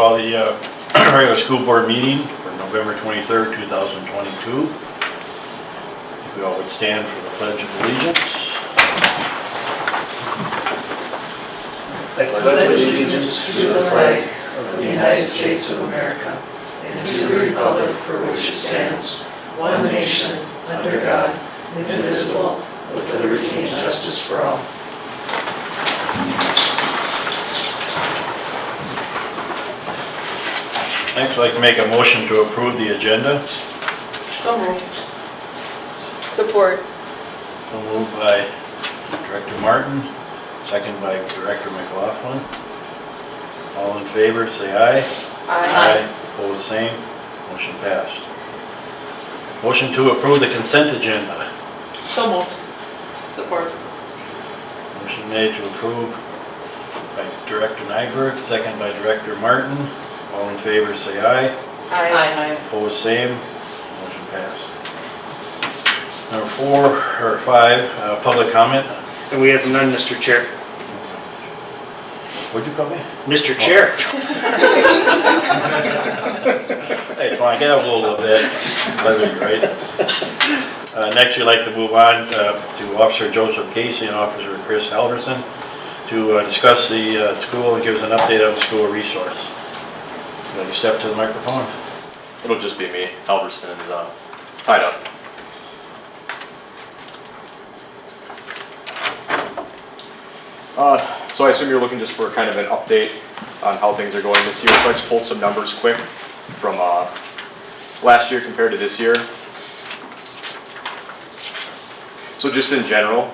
call the regular school board meeting for November 23rd, 2022. If we all would stand for the Pledge of Allegiance. I pledge allegiance to the flag of the United States of America and to the republic for which it stands, one nation, under God, indivisible, with liberty and justice for all. Next, I'd like to make a motion to approve the agenda. So moved. Support. So moved by Director Martin, second by Director McLaughlin. All in favor, say aye. Aye. Opposed, same. Motion passed. Motion to approve the consent agenda. So moved. Support. Motion made to approve by Director Nyberg, second by Director Martin. All in favor, say aye. Aye. Opposed, same. Motion passed. Number 4 or 5, public comment. And we have none, Mr. Chair. What'd you call me? Mr. Chair. Hey, come on, get up a little bit. Levity, right? Next, we'd like to move on to Officer Joseph Casey and Officer Chris Halverson to discuss the school and give us an update on the school resource. Would you like to step to the microphone? It'll just be me. Halverson is tied up. So I assume you're looking just for kind of an update on how things are going this year. So I just pulled some numbers quick from last year compared to this year. So just in general,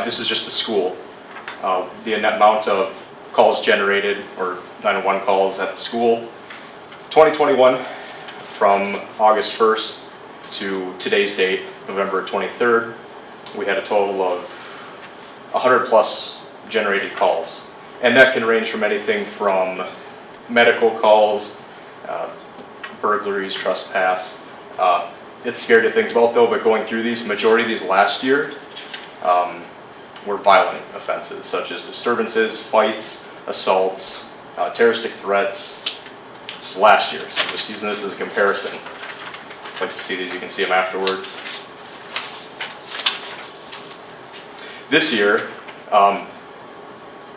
this is just the school. The amount of calls generated, or 911 calls at the school. 2021, from August 1st to today's date, November 23rd, we had a total of 100 plus generated calls. And that can range from anything from medical calls, burglaries, trespass. It's scary to think about though, but going through these, majority of these last year were violent offenses, such as disturbances, fights, assaults, terroristic threats. This is last year, so I'm just using this as a comparison. I'd like to see these, you can see them afterwards. This year,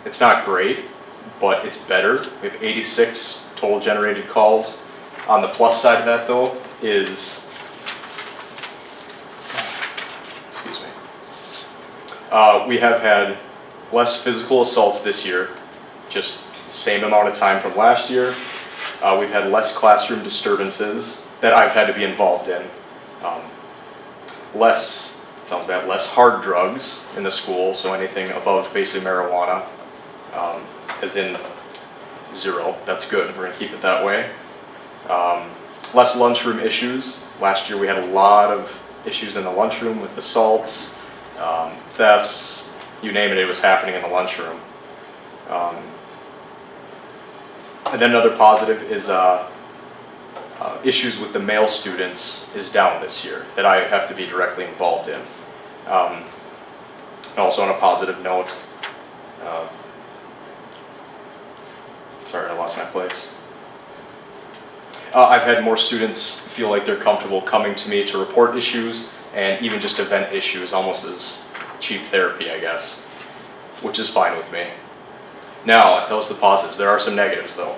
it's not great, but it's better. We have 86 total generated calls. On the plus side of that though is, excuse me, we have had less physical assaults this year, just same amount of time from last year. We've had less classroom disturbances that I've had to be involved in. Less, sounds bad, less hard drugs in the school, so anything above basically marijuana, as in 0. That's good, we're gonna keep it that way. Less lunchroom issues. Last year we had a lot of issues in the lunchroom with assaults, thefts, you name it, it was happening in the lunchroom. And then another positive is issues with the male students is down this year that I have to be directly involved in. And also on a positive note, sorry, I lost my place. I've had more students feel like they're comfortable coming to me to report issues and even just to vent issues, almost as cheap therapy, I guess, which is fine with me. Now, that was the positives. There are some negatives though.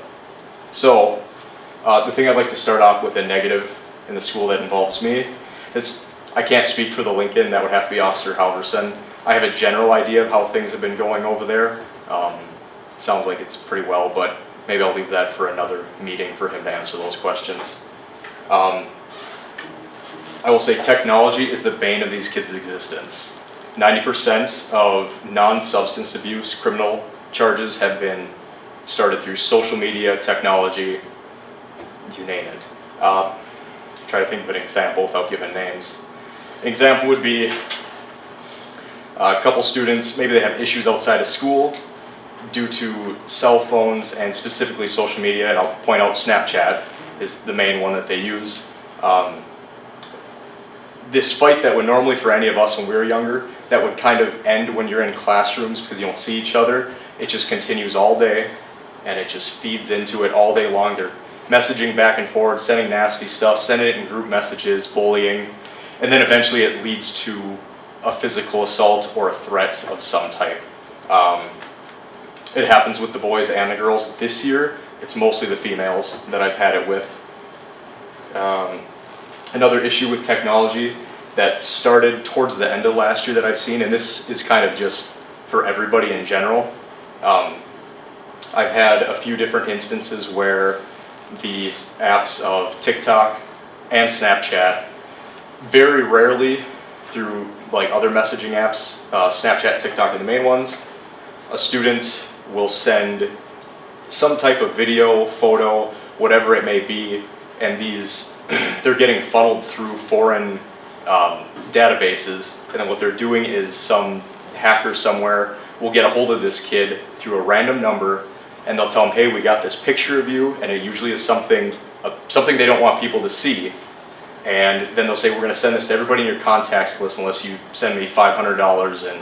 So, the thing I'd like to start off with a negative in the school that involves me is, I can't speak for the Lincoln, that would have to be Officer Halverson. I have a general idea of how things have been going over there. Sounds like it's pretty well, but maybe I'll leave that for another meeting for him to answer those questions. I will say technology is the bane of these kids' existence. 90% of non-substance abuse criminal charges have been started through social media, technology, you name it. Try to think of an example without giving names. An example would be a couple students, maybe they have issues outside of school due to cell phones and specifically social media, and I'll point out Snapchat is the main one that they use. This fight that would normally for any of us when we were younger, that would kind of end when you're in classrooms because you don't see each other, it just continues all day and it just feeds into it all day long. They're messaging back and forth, sending nasty stuff, sending it in group messages, bullying, and then eventually it leads to a physical assault or a threat of some type. It happens with the boys and the girls. This year, it's mostly the females that I've had it with. Another issue with technology that started towards the end of last year that I've seen, and this is kind of just for everybody in general. I've had a few different instances where the apps of TikTok and Snapchat, very rarely through like other messaging apps, Snapchat, TikTok are the main ones, a student will send some type of video, photo, whatever it may be, and these, they're getting funneled through foreign databases, and then what they're doing is some hacker somewhere will get a hold of this kid through a random number, and they'll tell them, hey, we got this picture of you, and it usually is something they don't want people to see. And then they'll say, we're going to send this to everybody in your contacts list unless you send me $500 in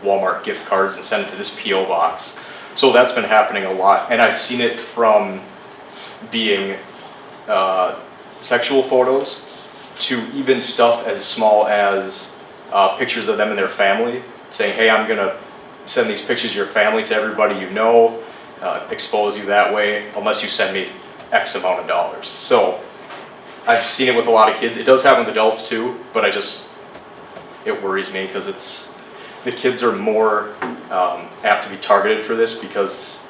Walmart gift cards and send it to this P.O. box. So that's been happening a lot, and I've seen it from being sexual photos to even stuff as small as pictures of them and their family, saying, hey, I'm going to send these pictures of your family to everybody you know, expose you that way, unless you send me X amount of dollars. So I've seen it with a lot of kids. It does happen with adults too, but it worries me because the kids are more apt to be targeted for this because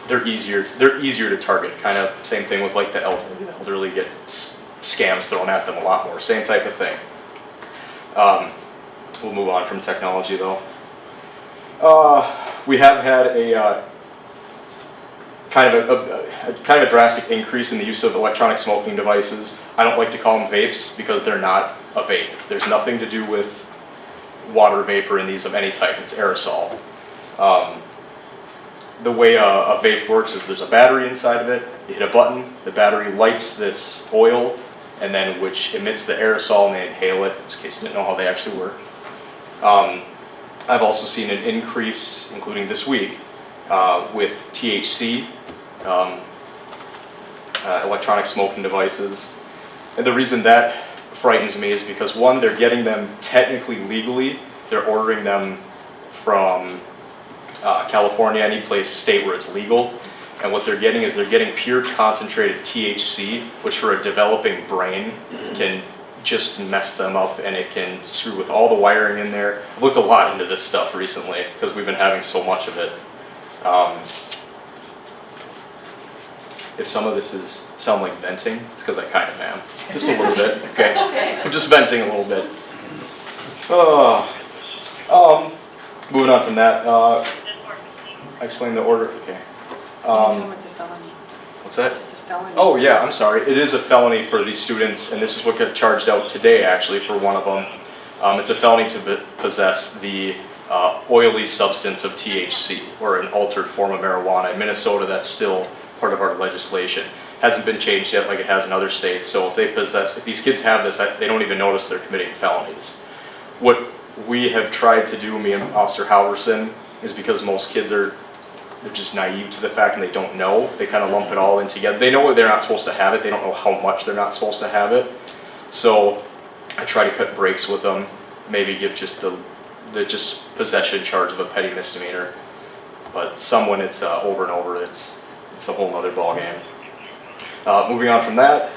they're easier to target. Kind of same thing with like the elderly. The elderly get scams thrown at them a lot more. Same type of thing. We'll move on from technology though. We have had a kind of a drastic increase in the use of electronic smoking devices. I don't like to call them vapes because they're not a vape. There's nothing to do with water vapor in these of any type. It's aerosol. The way a vape works is there's a battery inside of it. You hit a button, the battery lights this oil, and then which emits the aerosol, and they inhale it, in case you didn't know how they actually work. I've also seen an increase, including this week, with THC, electronic smoking devices. And the reason that frightens me is because one, they're getting them technically legally. They're ordering them from California, any state where it's legal. And what they're getting is they're getting pure concentrated THC, which for a developing brain can just mess them up, and it can screw with all the wiring in there. I've looked a lot into this stuff recently because we've been having so much of it. If some of this sound like venting, it's because I kind of am. Just a little bit. Okay. That's okay. I'm just venting a little bit. Moving on from that, I explained the order. Okay. Tell them it's a felony. What's that? It's a felony. Oh yeah, I'm sorry. It is a felony for these students, and this is what got charged out today actually for one of them. It's a felony to possess the oily substance of THC, or an altered form of marijuana. In Minnesota, that's still part of our legislation. Hasn't been changed yet like it has in other states. So if these kids have this, they don't even notice they're committing felonies. What we have tried to do, me and Officer Halverson, is because most kids they're just naive to the fact and they don't know. They kind of lump it all in together. They know they're not supposed to have it. They don't know how much they're not supposed to have it. So I try to cut breaks with them. Maybe give just the possession charge of a petty misdemeanor. But when it's over and over, it's a whole other ballgame. Moving on from that,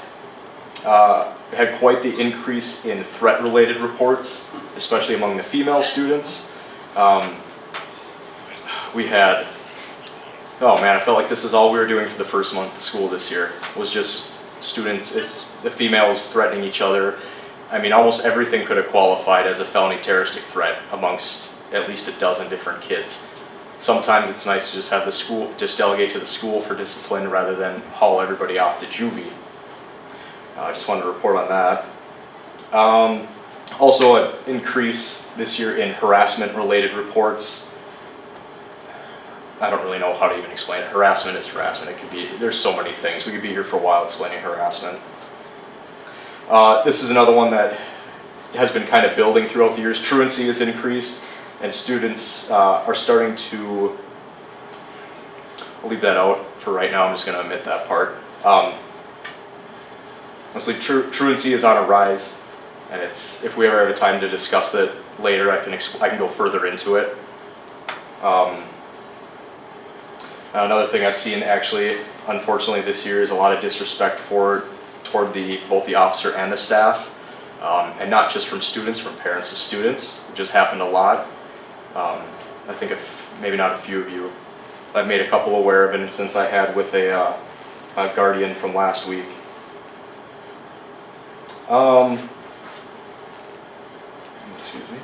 we had quite the increase in threat-related reports, especially among the female students. We had, oh man, I felt like this is all we were doing for the first month of school this year, was just students, the females threatening each other. I mean, almost everything could have qualified as a felony terroristic threat amongst at least a dozen different kids. Sometimes it's nice to just have the school, just delegate to the school for discipline rather than haul everybody off to juvie. I just wanted to report on that. Also an increase this year in harassment-related reports. I don't really know how to even explain it. Harassment is harassment. It could be, there's so many things. We could be here for a while explaining harassment. This is another one that has been kind of building throughout the years. Truancy has increased, and students are starting to, I'll leave that out for right now. I'm just going to omit that part. Honestly, truancy is on a rise, and if we ever have a time to discuss it later, I can go further into it. Another thing I've seen actually, unfortunately this year, is a lot of disrespect toward both the officer and the staff, and not just from students, from parents of students. It just happened a lot. I think maybe not a few of you. I've made a couple aware of an instance I had with a guardian from last week. Excuse me.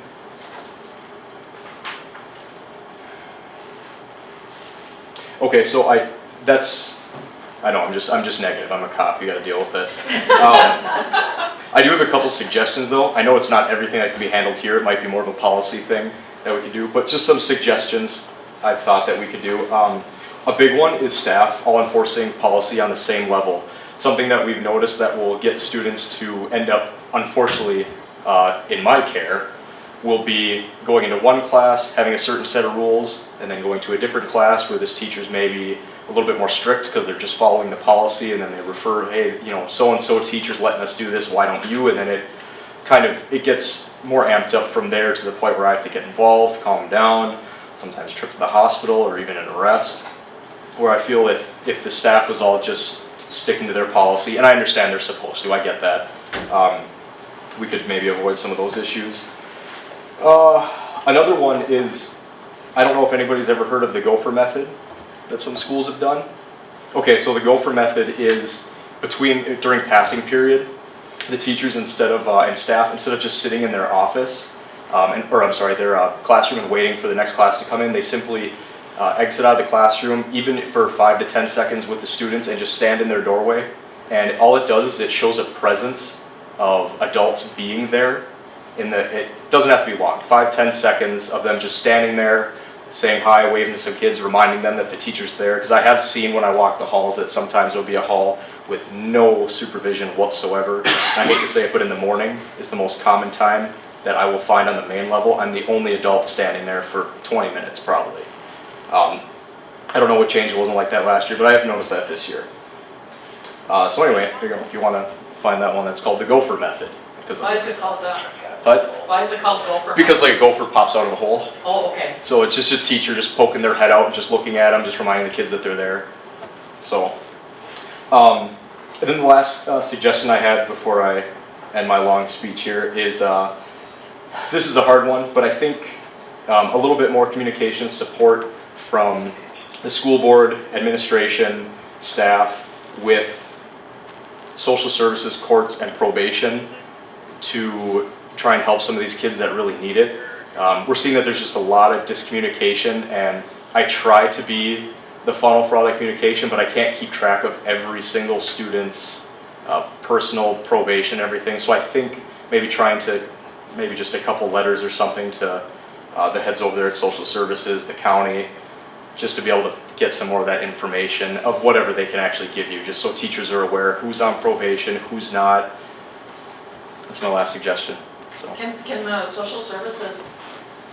Okay, so I know I'm just negative. I'm a cop. You got to deal with it. I do have a couple suggestions though. I know it's not everything that can be handled here. It might be more of a policy thing that we could do, but just some suggestions I've thought that we could do. A big one is staff all enforcing policy on the same level. Something that we've noticed that will get students to end up, unfortunately, in my care, will be going into one class, having a certain set of rules, and then going to a different class where this teacher's maybe a little bit more strict because they're just following the policy, and then they refer, hey, so-and-so teacher's letting us do this, why don't you? And then it gets more amped up from there to the point where I have to get involved, calm down, sometimes trip to the hospital or even an arrest, where I feel if the staff was all just sticking to their policy, and I understand they're supposed to, I get that, we could maybe avoid some of those issues. Another one is, I don't know if anybody's ever heard of the gopher method that some schools have done. Okay, so the gopher method is during passing period, the teachers and staff, instead of just sitting in their office, their classroom and waiting for the next class to come in, they simply exit out of the classroom, even for 5 to 10 seconds with the students, and just stand in their doorway. And all it does is it shows a presence of adults being there. It doesn't have to be long, 5-10 seconds of them just standing there, saying hi, waving to some kids, reminding them that the teacher's there. Because I have seen when I walk the halls that sometimes there'll be a hall with no supervision whatsoever. And I hate to say it, but in the morning is the most common time that I will find on the main level. I'm the only adult standing there for 20 minutes probably. I don't know what changed, it wasn't like that last year, but I have noticed that this year. So anyway, here you go. If you want to find that one, that's called the gopher method. Why is it called that? What? Why is it called gopher? Because like a gopher pops out of a hole. Oh, okay. So it's just a teacher just poking their head out and just looking at them, just reminding the kids that they're there. So, and then the last suggestion I had before I end my long speech here is, this is a hard one, but I think a little bit more communication support from the school board, administration, staff, with social services, courts, and probation to try and help some of these kids that really need it. We're seeing that there's just a lot of discommunication, and I try to be the funnel for all that communication, but I can't keep track of every single student's personal probation, everything. So I think maybe maybe just a couple letters or something to the heads over there at social services, the county, just to be able to get some more of that information of whatever they can actually give you, just so teachers are aware who's on probation, who's not. That's my last suggestion. So. Can social services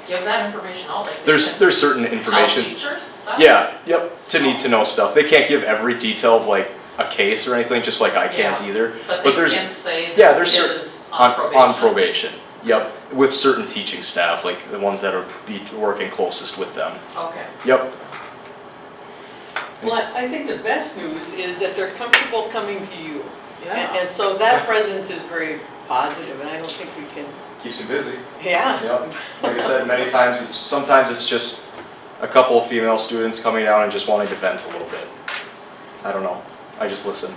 give that information out? Like there's certain information. Tell teachers that? Yeah, yep, to need to know stuff. They can't give every detail of like a case or anything, just like I can't either. But they there's, can say there's kid is on probation. On probation. Yep, with certain teaching staff, like the ones that are working closest with them. Okay. Yep. Well, I think the best news is that they're comfortable coming to you. Yeah. And so that presence is very positive, and I don't think we can, Keeps them busy. yeah. Yep. Like I said many times, sometimes it's just a couple of female students coming down and just wanting to vent a little bit. I don't know. I just listen.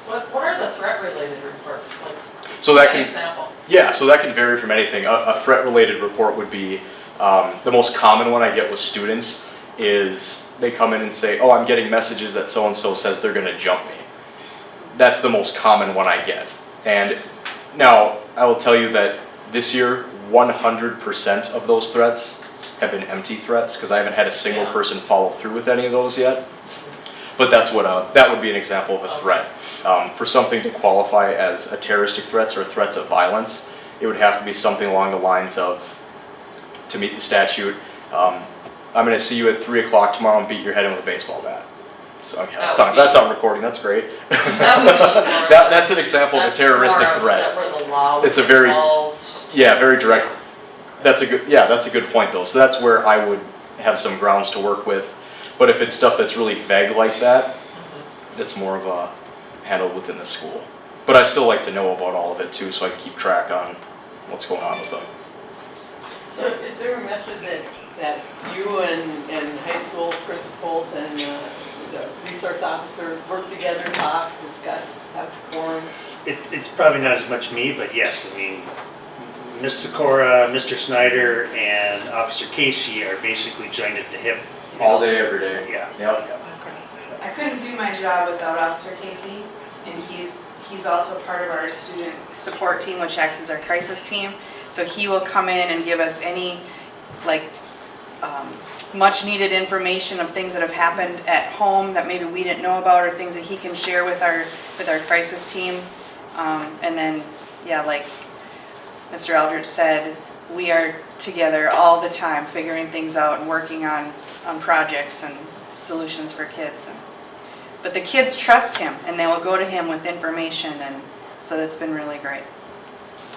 What are the threat-related reports? Like, So that an can, example. yeah, so that can vary from anything. A threat-related report would be, the most common one I get with students is they come in and say, oh, I'm getting messages that so-and-so says they're gonna jump me. That's the most common one I get. And now, I will tell you that this year, 100% of those threats have been empty threats, because I haven't had a single person follow through with any of those yet. But that's what that would be an example of a threat. For something to qualify as a terroristic threats or threats of violence, it would have to be something along the lines of, to meet the statute, I'm gonna see you at 3 o'clock tomorrow and beat your head in with a baseball bat. So yeah, That that's would on, be- that's on recording, that's great. That would be more. That's an example of a terroristic threat. Where the law would It's a very- be involved. Yeah, very direct. That's a good point though. So that's where I would have some grounds to work with. But if it's stuff that's really vague like that, it's more of a handled within the school. But I still like to know about all of it too, so I can keep track on what's going on with them. So is there a method that you and high school principals and the resource officer work together, talk, discuss, have forums? It's probably not as much me, but yes, I mean, Ms. Sikora, Mr. Snyder, and Officer Casey are basically joined at the hip. All day, every day. Yeah. Yep. I couldn't do my job without Officer Casey, and he's also part of our student support team, which acts as our crisis team. So he will come in and give us any, like, much needed information of things that have happened at home that maybe we didn't know about, or things that he can share with our crisis team. And then, yeah, like Mr. Eldridge said, we are together all the time, figuring things out and working on projects and solutions for kids. But the kids trust him, and they will go to him with information, and so that's been really great.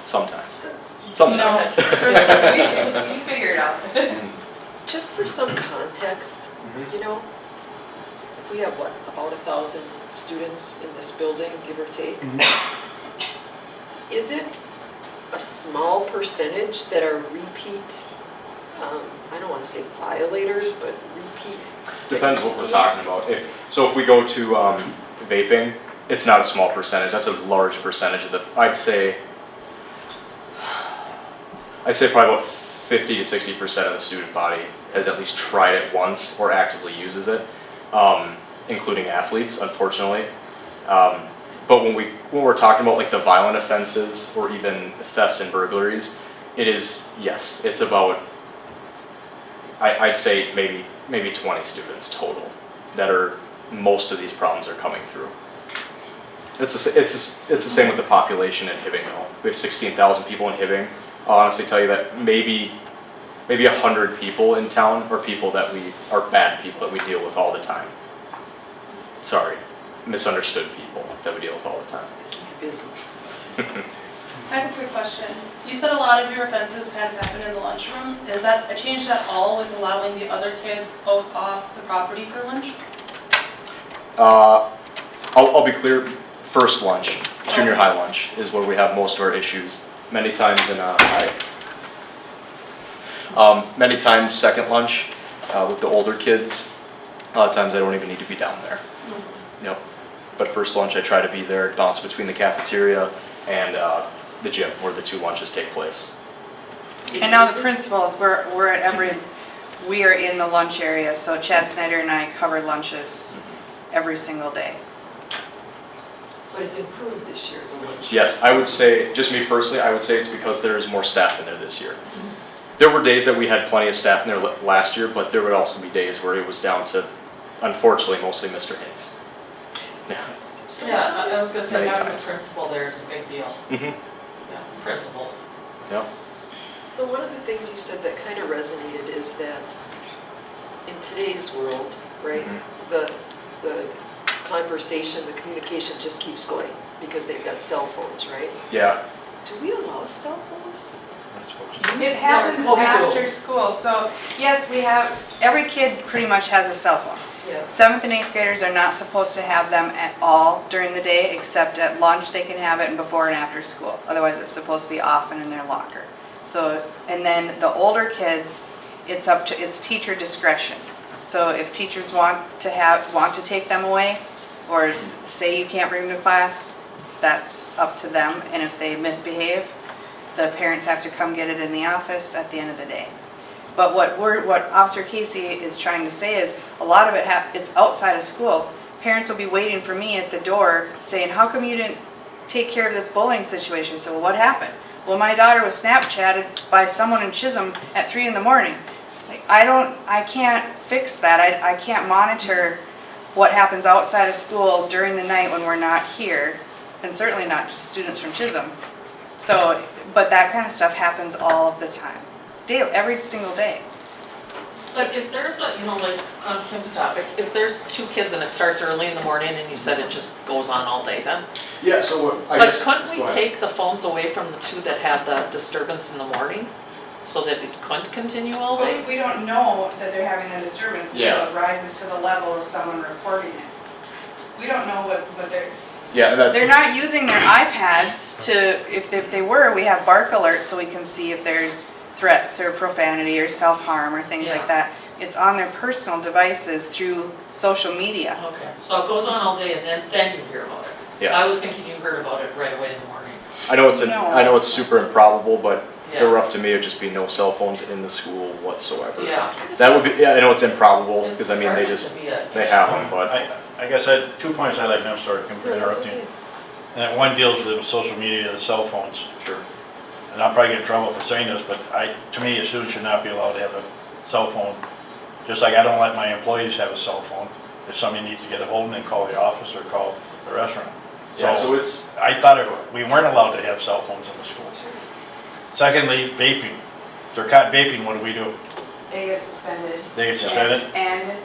Sometimes. No, Sometimes. we figure it out. Just for some context, you know, we have what, about 1,000 students in this building, give or take? Is it a small percentage that are repeat, I don't want to say violators, but repeat? Depends what we're talking about. So if we go to vaping, it's not a small percentage. That's a large percentage of the. I'd say probably about 50 to 60% of the student body has at least tried it once or actively uses it, including athletes, unfortunately. But when we're talking about like the violent offenses or even thefts and burglaries, it is, yes, it's about, I'd say maybe 20 students total that are, most of these problems are coming through. It's the same with the population in Hibbing though. We have 16,000 people in Hibbing. I'll honestly tell you that maybe 100 people in town are people that are bad people that we deal with all the time. Sorry, misunderstood people that we deal with all the time. Busy. I have a quick question. You said a lot of your offenses had happened in the lunchroom. Is that a change at all with allowing the other kids both off the property for lunch? I'll be clear, first lunch, junior high lunch, is where we have most of our issues. Many times many times second lunch with the older kids, a lot of times I don't even need to be down there. Yep. But first lunch I try to be there, bounce between the cafeteria and the gym where the two lunches take place. And now the principals, we are in the lunch area, so Chad Snyder and I cover lunches every single day. But it's improved this year, the lunch. Yes, I would say, just me personally, I would say it's because there's more staff in there this year. There were days that we had plenty of staff in there last year, but there would also be days where it was down to, unfortunately, mostly Mr. Hintz. Yeah. So yeah, I was gonna say Many having a times. principal there is a big deal. Mhm. Yeah, principals. Yep. So one of the things you said that kind of resonated is that in today's world, right, the conversation, the communication just keeps going because they've got cell phones, right? Yeah. Do we allow cell phones? It happens Well, we do. after school, so yes, every kid pretty much has a cell phone. Yeah. 7th and 8th graders are not supposed to have them at all during the day, except at lunch they can have it and before and after school. Otherwise it's supposed to be off and in their locker. So, and then the older kids, it's teacher discretion. So if teachers want to take them away, or say you can't bring them to class, that's up to them. And if they misbehave, the parents have to come get it in the office at the end of the day. But what Officer Casey is trying to say is a lot of it's outside of school. Parents will be waiting for me at the door saying, how come you didn't take care of this bullying situation? So, well, what happened? Well, my daughter was Snapchatted by someone in Chisholm at 3 in the morning. Like, I can't fix that. I can't monitor what happens outside of school during the night when we're not here, and certainly not students from Chisholm. So, but that kind of stuff happens all of the time, daily, every single day. But if there's a, like on Kim's topic, if there's 2 kids and it starts early in the morning and you said it just goes on all day then? Yeah, so what, I But guess. couldn't we go ahead. take the phones away from the 2 that had the disturbance in the morning? So that it couldn't continue all day? But we don't know that they're having a disturbance Yeah. until it rises to the level of someone reporting it. We don't know what they're, Yeah, and that's. they're not using their iPads to, if they were, we have bark alerts so we can see if there's threats or profanity or self-harm or things like Yeah. that. It's on their personal devices through social media. Okay, so it goes on all day and then you hear about it? Yeah. I was thinking you heard about it right away in the morning. I know it's No. I know it's super improbable, but if it Yeah. were up to me, it'd just be no cell phones in the school whatsoever. Yeah. That would be, yeah, I know it's improbable, It's because I mean, they starting just, to be a- they have them, but. I guess I had 2 points I'd like to, I'm sorry, Kim, for interrupting. And that one deals with social media, the cell phones. Sure. And I'll probably get in trouble for saying this, but to me, a student should not be allowed to have a cell phone. Just like I don't let my employees have a cell phone. If somebody needs to get a hold of them, then call the office or call the restaurant. Yeah, so it's, I thought we weren't allowed to have cell phones in the school. Secondly, vaping. If they're caught vaping, what do we do? They get suspended. They get suspended? And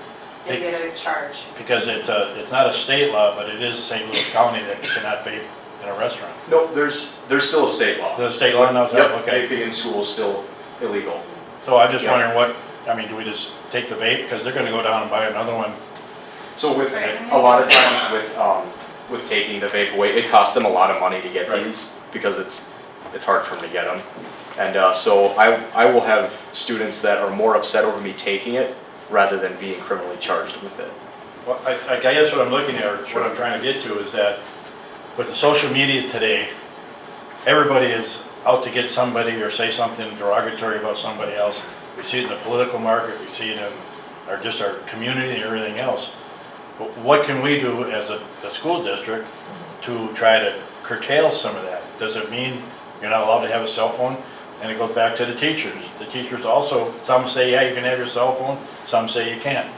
they get a charge. Because it's not a state law, but it is St. Louis County that you cannot vape in a restaurant. no, there's still a state law. The state law knows that? Yep, Okay. vaping in school is still illegal. So I'm just Yeah. wondering do we just take the vape? Because they're gonna go down and buy another one. So with, Right. a lot of times with taking the vape away, it costs them a lot of money to get Right. these, because it's hard for them to get them. And so I will have students that are more upset over me taking it rather than being criminally charged with it. Well, I guess what I'm looking at, or what I'm trying to get to, is that with the social media today, everybody is out to get somebody or say something derogatory about somebody else. We see it in the political market, we see it in our community and everything else. But what can we do as a school district to try to curtail some of that? Does it mean you're not allowed to have a cell phone? And it goes back to the teachers. The teachers also, some say, yeah, you can have your cell phone, some say you can't.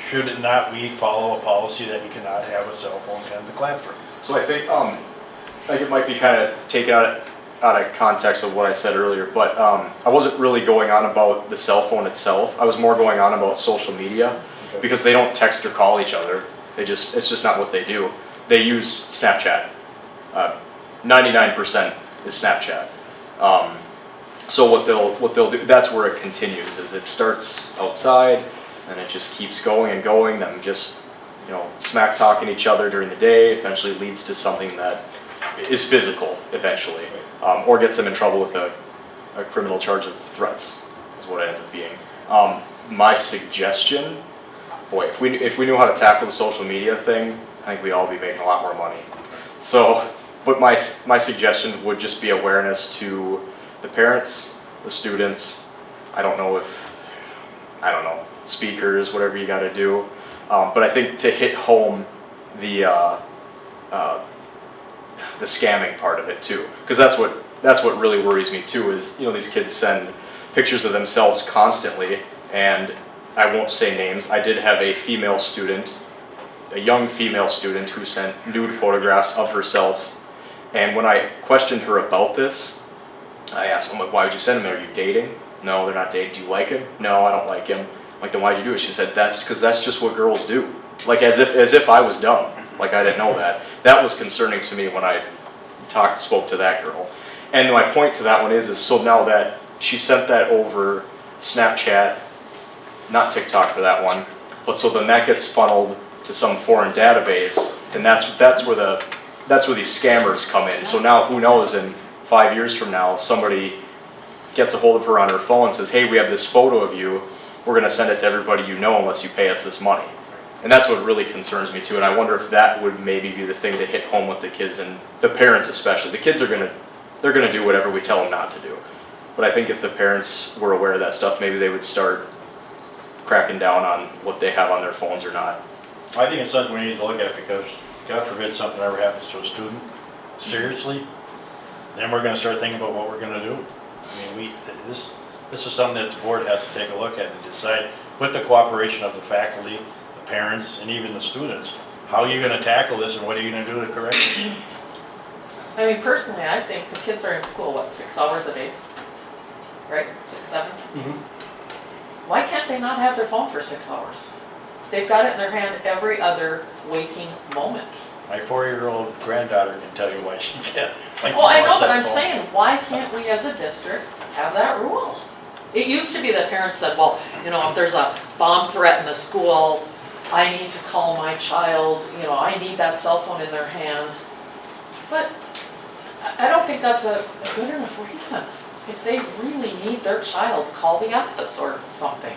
Should it not we follow a policy that you cannot have a cell phone in the classroom? So I think like it might be kind of taken out of context of what I said earlier, but I wasn't really going on about the cell phone itself. I was more going on about social media, because they don't text or call each other. It's just not what they do. They use Snapchat. 99% is Snapchat. So what they'll do, that's where it continues, is it starts outside and it just keeps going and going, them just, smack talking each other during the day, eventually leads to something that is physical eventually, or gets them in trouble with a criminal charge of threats, is what it ends up being. My suggestion, boy, if we knew how to tackle the social media thing, I think we'd all be making a lot more money. So, but my suggestion would just be awareness to the parents, the students, speakers, whatever you gotta do. But I think to hit home the scamming part of it too, because that's what really worries me too, is these kids send pictures of themselves constantly, and I won't say names. I did have a young female student who sent nude photographs of herself, and when I questioned her about this, I asked, why would you send them? Are you dating? No, they're not dating. Do you like him? No, I don't like him. I'm like, then why'd you do it? She said, that's because that's just what girls do. Like, as if I was dumb. Like, I didn't know that. That was concerning to me when I spoke to that girl. And my point to that one is so now that she sent that over Snapchat, not TikTok for that one, but so then that gets funneled to some foreign database, and that's where these scammers come in. So now, who knows, in 5 years from now, somebody gets a hold of her on her phone and says, hey, we have this photo of you, we're going to send it to everybody you know unless you pay us this money. And that's what really concerns me too, and I wonder if that would maybe be the thing to hit home with the kids, and the parents especially. The kids they're going to do whatever we tell them not to do. But I think if the parents were aware of that stuff, maybe they would start cracking down on what they have on their phones or not. I think it's something we need to look at, because God forbid something ever happens to a student, seriously, then we're gonna start thinking about what we're gonna do. I mean, this is something that the board has to take a look at and decide, with the cooperation of the faculty, the parents, and even the students, how are you gonna tackle this and what are you gonna do to correct it? I mean, personally, I think the kids are in school, 6 hours a day? Right, 6, 7? why can't they not have their phone for 6 hours? They've got it in their hand every other waking moment. My 4-year-old granddaughter can tell you why she can't. why she Well, I know, wants but that I'm phone. saying, why can't we as a district have that rule? It used to be that parents said, well, you know, if there's a bomb threat in the school, I need to call my child, you know, I need that cell phone in their hand. But I don't think that's a good enough reason. If they really need their child, call the office or something.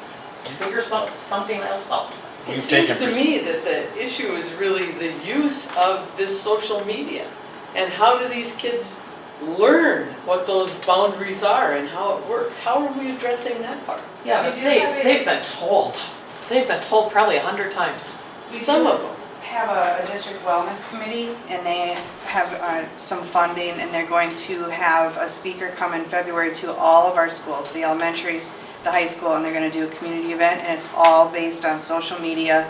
Figure something else out. You've It seems taken to me that the issue is really the use of this social media. And how do these kids learn what those boundaries are and how it works? How are we addressing that part? Yeah, We but do have a- they've been told. They've been told probably 100 times. Some of them. Have a district wellness committee, and they have some funding, and they're going to have a speaker come in February to all of our schools, the elementaries, the high school, and they're going to do a community event, and it's all based on social media,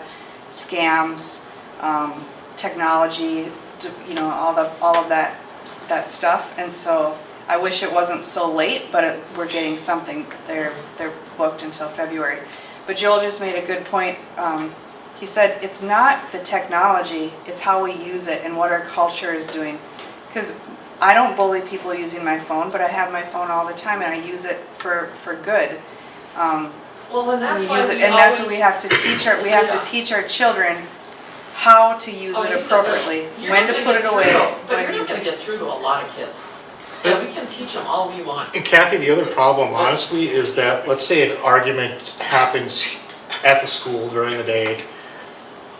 scams, technology, you know, all of that stuff. And so I wish it wasn't so late, but we're getting something. They're booked until February. But Joel just made a good point. He said it's not the technology, it's how we use it and what our culture is doing. Because I don't bully people using my phone, but I have my phone all the time and I use it for good. Well, and that's We why use it, we and that's what always- we have to teach our Yeah. teach our children how to use Oh, it you said that. appropriately, You're when not to gonna put get it through away, But when you're to not use gonna it. get through to a lot of kids. Yeah, we can teach them all we want. And Kathy, the other problem honestly is that, let's say an argument happens at the school during the day,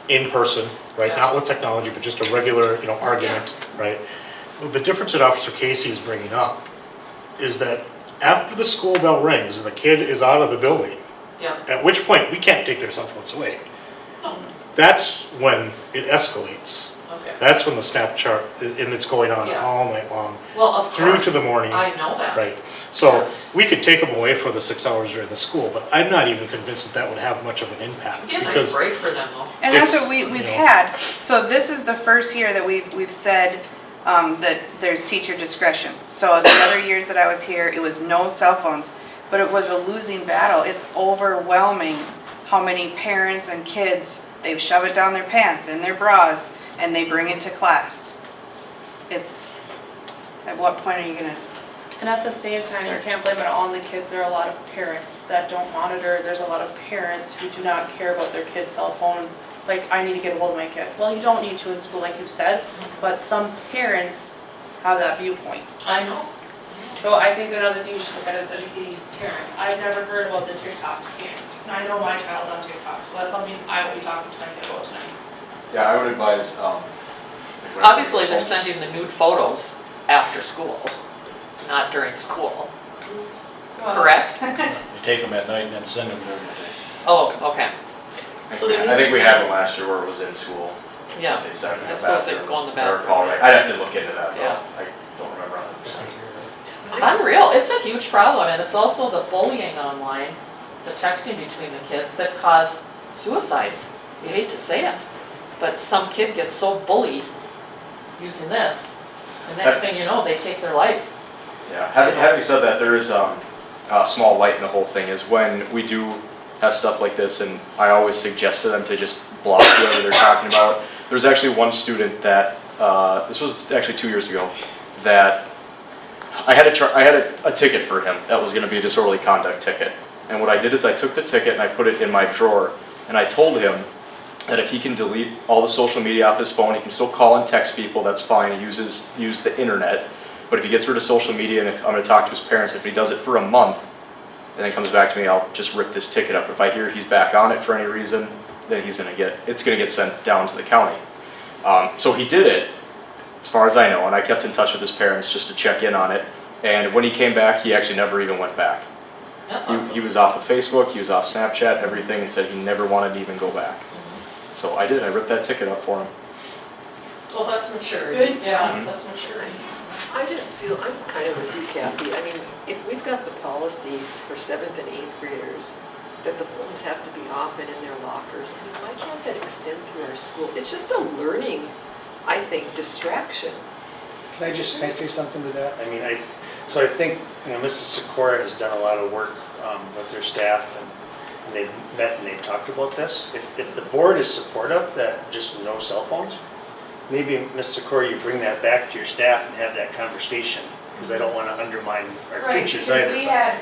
in person, right? Yeah. Not with technology, but just a regular, argument, right? Well, the difference that Officer Casey is bringing up is that after the school bell rings and the kid is out of the building, Yeah. at which point we can't take their cell phones away. Oh, That's when it escalates. okay. That's when the Snapchat, and it's going on Yeah. all night long, Well, of course. through to the morning. I know that. Right, so Yes. we could take them away for the 6 hours during the school, but I'm not even convinced that that would have much of an impact. Be a nice Because break for them though. And that's It's, what we've you know- had. So this is the first year that we've said that there's teacher discretion. So the other years that I was here, it was no cell phones, but it was a losing battle. It's overwhelming how many parents and kids, they shove it down their pants, in their bras, and they bring it to class. It's, at what point are you gonna? And at the same time, you can't blame it on the kids. There are a lot of parents that don't monitor. There's a lot of parents who do not care about their kid's cell phone. Like, I need to get a hold of my kid. Well, you don't need to in school, like you said, but some parents have that viewpoint. I know. So I think another thing you should look at is educating parents. I've never heard about the TikTok scams. And I know my child's on TikTok, so that's something I will be talking to my kid about tonight. Yeah, I would advise, Obviously, they're sending the nude photos after school, not during school. Correct? You take them at night and then send them during the day. Oh, okay. So there I needs think to we be- had one last year where it was in school. Yeah. They said in I the suppose they bathroom. would go in the I bathroom, recall, right? I'd have to look into that though. Yeah. I don't remember. Unreal. It's a huge problem, and it's also the bullying online, the texting between the kids that cause suicides. You hate to say it, but some kid gets so bullied using this, the next thing you know, they take their life. Yeah, having said that, there is a small light in the whole thing is when we do have stuff like this, and I always suggest to them to just block whoever they're talking about. There's actually one student that, this was actually 2 years ago, that I had a ticket for him that was gonna be a disorderly conduct ticket. And what I did is I took the ticket and I put it in my drawer, and I told him that if he can delete all the social media off his phone, he can still call and text people, that's fine, he use the internet. But if he gets rid of social media, and if I'm gonna talk to his parents, if he does it for a month, and then comes back to me, I'll just rip this ticket up. If I hear he's back on it for any reason, then it's gonna get sent down to the county. So he did it, as far as I know, and I kept in touch with his parents just to check in on it. And when he came back, he actually never even went back. That's He awesome. was off of Facebook, he was off Snapchat, everything, and said he never wanted to even go back. So I did, I ripped that ticket up for him. Well, that's maturity. Good Yeah, job. that's maturity. I just feel, I'm kind of with you, Kathy. I mean, if we've got the policy for 7th and 8th graders that the phones have to be off and in their lockers, I mean, why can't that extend through our school? It's just a learning, I think, distraction. Can I say something to that? I mean, I think, Mrs. Sikora has done a lot of work with their staff, they've met and they've talked about this. If the board is supportive that just no cell phones, maybe, Ms. Sikora, you bring that back to your staff and have that conversation, because I don't want to undermine our Right, teachers because either. we but- had,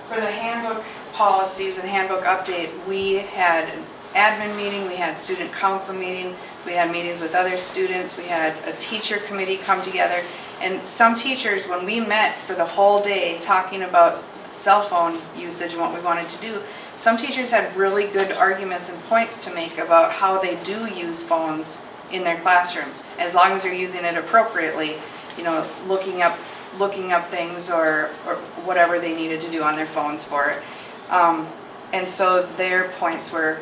for the handbook policies and handbook update, we had an admin meeting, we had student council meeting, we had meetings with other students, we had a teacher committee come together. And some teachers, when we met for the whole day talking about cell phone usage and what we wanted to do, some teachers had really good arguments and points to make about how they do use phones in their classrooms, as long as they're using it appropriately, you know, looking up things or whatever they needed to do on their phones for it. And so their points were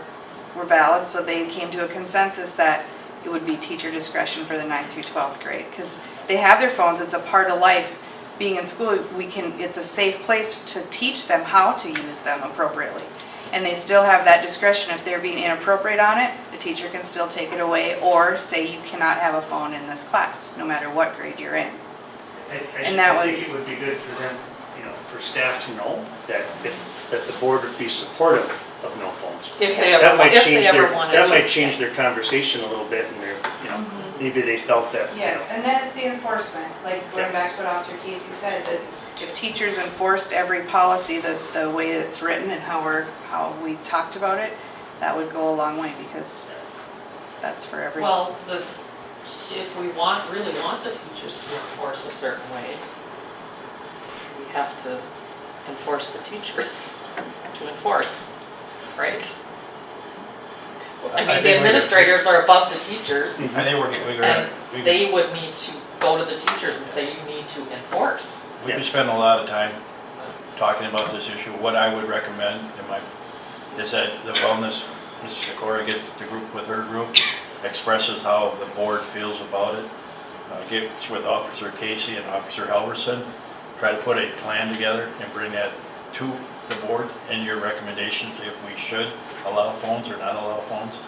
valid, so they came to a consensus that it would be teacher discretion for the 9th through 12th grade, because they have their phones, it's a part of life. Being in school, it's a safe place to teach them how to use them appropriately. And they still have that discretion. If they're being inappropriate on it, the teacher can still take it away or say you cannot have a phone in this class, no matter what grade you're in. And that I was- think it would be good for them, you know, for staff to know that that the board would be supportive of no phones. If they That ever, might if change they ever their, wanted that to. might change their conversation a little bit, and their, you know, maybe they felt that, you know. Yes, and then it's the enforcement, like going back to what Officer Casey said, that if teachers enforced every policy the way it's written and how we talked about it, that would go a long way, because that's for every. Well, if we really want the teachers to enforce a certain way, we have to enforce the teachers to enforce, right? I mean, the think administrators are above the teachers, I think and they would need to go to the teachers and say, you need to enforce. we could spend a lot of time talking about this issue. What I would recommend is that the wellness, Mrs. Sikora gets the group with her group, expresses how the board feels about it, gets with Officer Casey and Officer Halverson, try to put a plan together and bring that to the board and your recommendations if we should allow phones or not allow phones.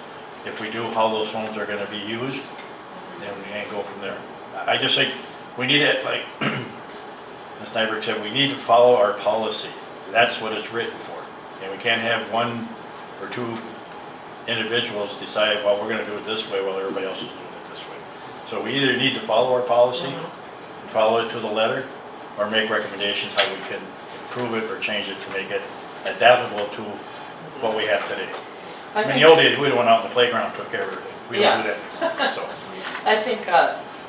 If we do, how those phones are going to be used, then we can go from there. I just think we need it, like Ms. Nyberg said, we need to follow our policy. That's what it's written for. And we can't have one or two individuals decide, well, we're going to do it this way while everybody else is doing it this way. So we either need to follow our policy and follow it to the letter, or make recommendations how we can improve it or change it to make it adaptable to what we have today. I mean, the old days, we went out in the playground, took care of everything. We don't do that anymore, so. I think,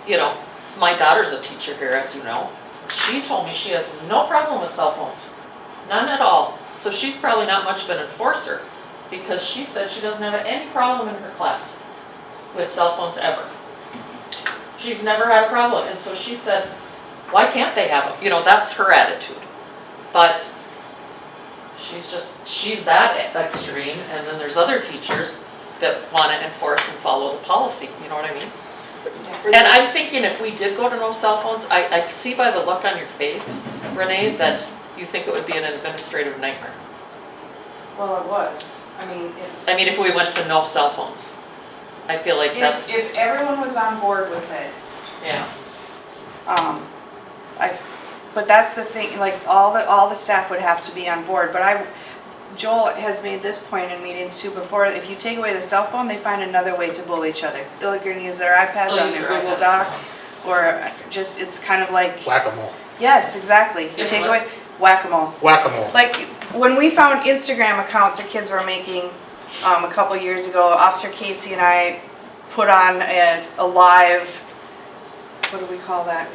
you know, my daughter's a teacher here, as you know. She told me she has no problem with cell phones, none at all. So she's probably not much of an enforcer, because she said she doesn't have any problem in her class with cell phones ever. She's never had a problem, and so she said, why can't they have them? You know, that's her attitude. But she's that extreme, and then there's other teachers that want to enforce and follow the policy, you know what I mean? And I'm thinking if we did go to no cell phones, I see by the look on your face, Renee, that you think it would be an administrative nightmare. Well, it was. I mean, it's. I mean, if we went to no cell phones, I feel like that's, If everyone was on board with it, yeah. but that's the thing, like, all the staff would have to be on board, but Joel has made this point in meetings too before, if you take away the cell phone, they find another way to bully each other. They're gonna use their iPads They'll on use their their Google iPads. Docs, or just, it's kind of like, Whack-a-mole. yes, exactly. You It's take what? away, whack-a-mole. Whack-a-mole. Like, when we found Instagram accounts that kids were making a couple years ago, Officer Casey and I put on a live, what do we call that?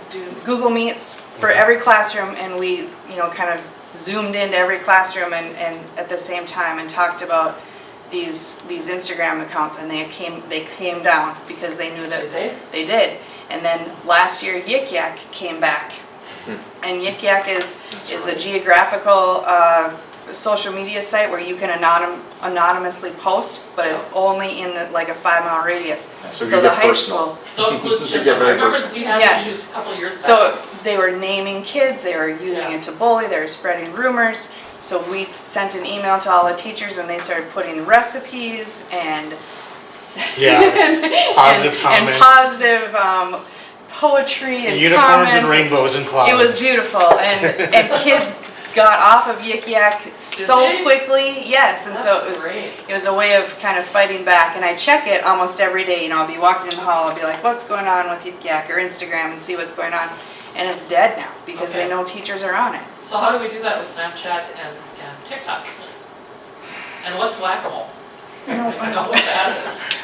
Google Meets for every classroom, and we, kind of zoomed into every classroom and at the same time and talked about these Instagram accounts, and they came down because they knew that Did they? they did. And then last year, Yik Yak came back. And Yik Yak is a geographical social media site where you can anonymously post, but it's only in like a 5-mile radius. So you the get high personal. school, So it includes You just, get I very remember personal. we had Yes. these a couple years back. so they were naming kids, they were using Yeah. it to bully, they were spreading rumors. So we sent an email to all the teachers, and they started putting recipes and Yeah, positive and comments. positive poetry and Unicorns comments. and rainbows and clouds. It was beautiful, and kids got off of Yik Yak so they? quickly, yes, and so That's great. it was a way of kind of fighting back, and I check it almost every day, you know, I'll be walking in the hall, I'll be like, what's going on with Yik Yak, or Instagram, and see what's going on, and it's dead now, because they Okay. know teachers are on it. So how do we do that with Snapchat and TikTok? And what's Whack-A-Mole? I don't know what that is.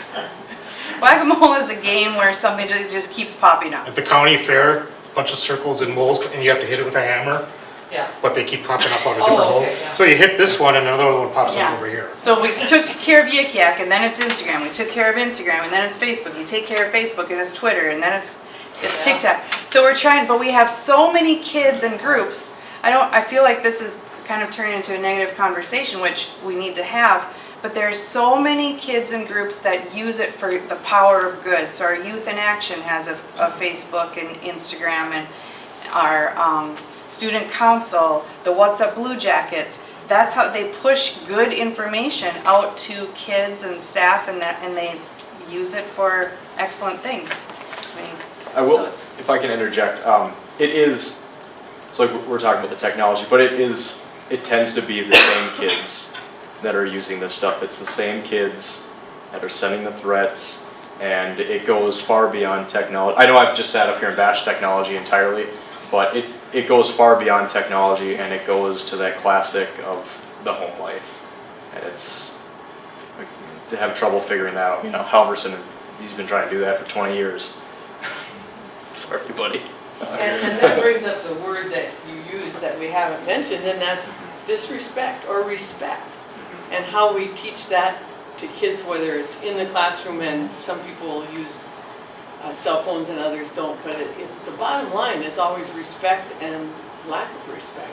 Whack-a-mole is a game where something just keeps popping up. At the county fair, bunch of circles and moles, and you have to hit it with a hammer, Yeah. but they keep popping up out of Oh, different okay, holes. yeah. So you hit this one and another one pops Yeah. up over here. So we took care of Yik Yak, and then it's Instagram. We took care of Instagram, and then it's Facebook. You take care of Facebook, and it's Twitter, and then it's Yeah. TikTok. So we're trying, but we have so many kids and groups. I feel like this is kind of turning into a negative conversation, which we need to have. But there's so many kids and groups that use it for the power of good. So our Youth in Action has a Facebook and Instagram, and our student council, the What's Up Blue Jackets. That's how they push good information out to kids and staff, and they use it for excellent things. I mean, I so will, it's- if I can interject, it is, so like we're talking about the technology, but it tends to be the same kids that are using this stuff. It's the same kids that are sending the threats, and it goes far beyond technology. I know I've just sat up here and bashed technology entirely, but it goes far beyond technology, and it goes to that classic of the home life. And it's, to have trouble figuring that out. You know, Halverson, he's been trying to do that for 20 years. Sorry, buddy. And that brings up the word that you use that we haven't mentioned, and that's disrespect or respect. And how we teach that to kids, whether it's in the classroom, and some people use cell phones and others don't, but the bottom line is always respect and lack of respect.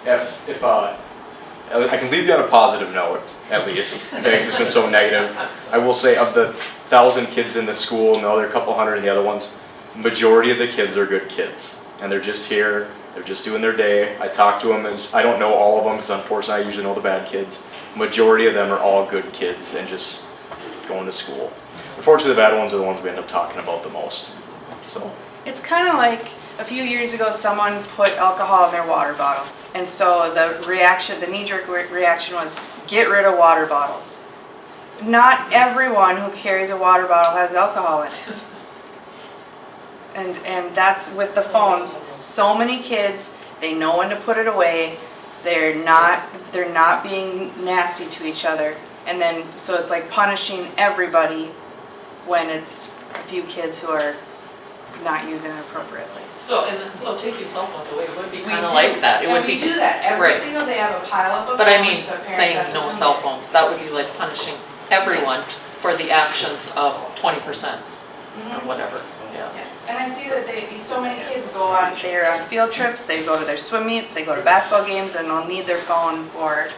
If I can leave you on a positive note, at least, because it's been so negative. I will say, of the 1,000 kids in the school and the other couple hundred in the other ones, majority of the kids are good kids, and they're just here. They're just doing their day. I talk to them I don't know all of them, because unfortunately I usually know the bad kids. Majority of them are all good kids and just going to school. Unfortunately, the bad ones are the ones we end up talking about the most. So It's kind of like a few years ago, someone put alcohol in their water bottle. And so the knee-jerk reaction was, get rid of water bottles. Not everyone who carries a water bottle has alcohol in it. And that's with the phones. So many kids, they know when to put it away. They're not being nasty to each other. And then, so it's like punishing everybody when it's a few kids who are not using it appropriately. So taking cell phones away would be We kind of do. like that. It would be. And we do that. Every right. single day I have a pile up of But I phones mean, that parents saying have to no come cell get. phones, that would be like punishing everyone for the actions of 20% or Mhm. whatever, yeah. Yes, and I see that so many kids go on, they're on field trips, they go to their swim meets, they go to basketball games, and they'll need their phone for,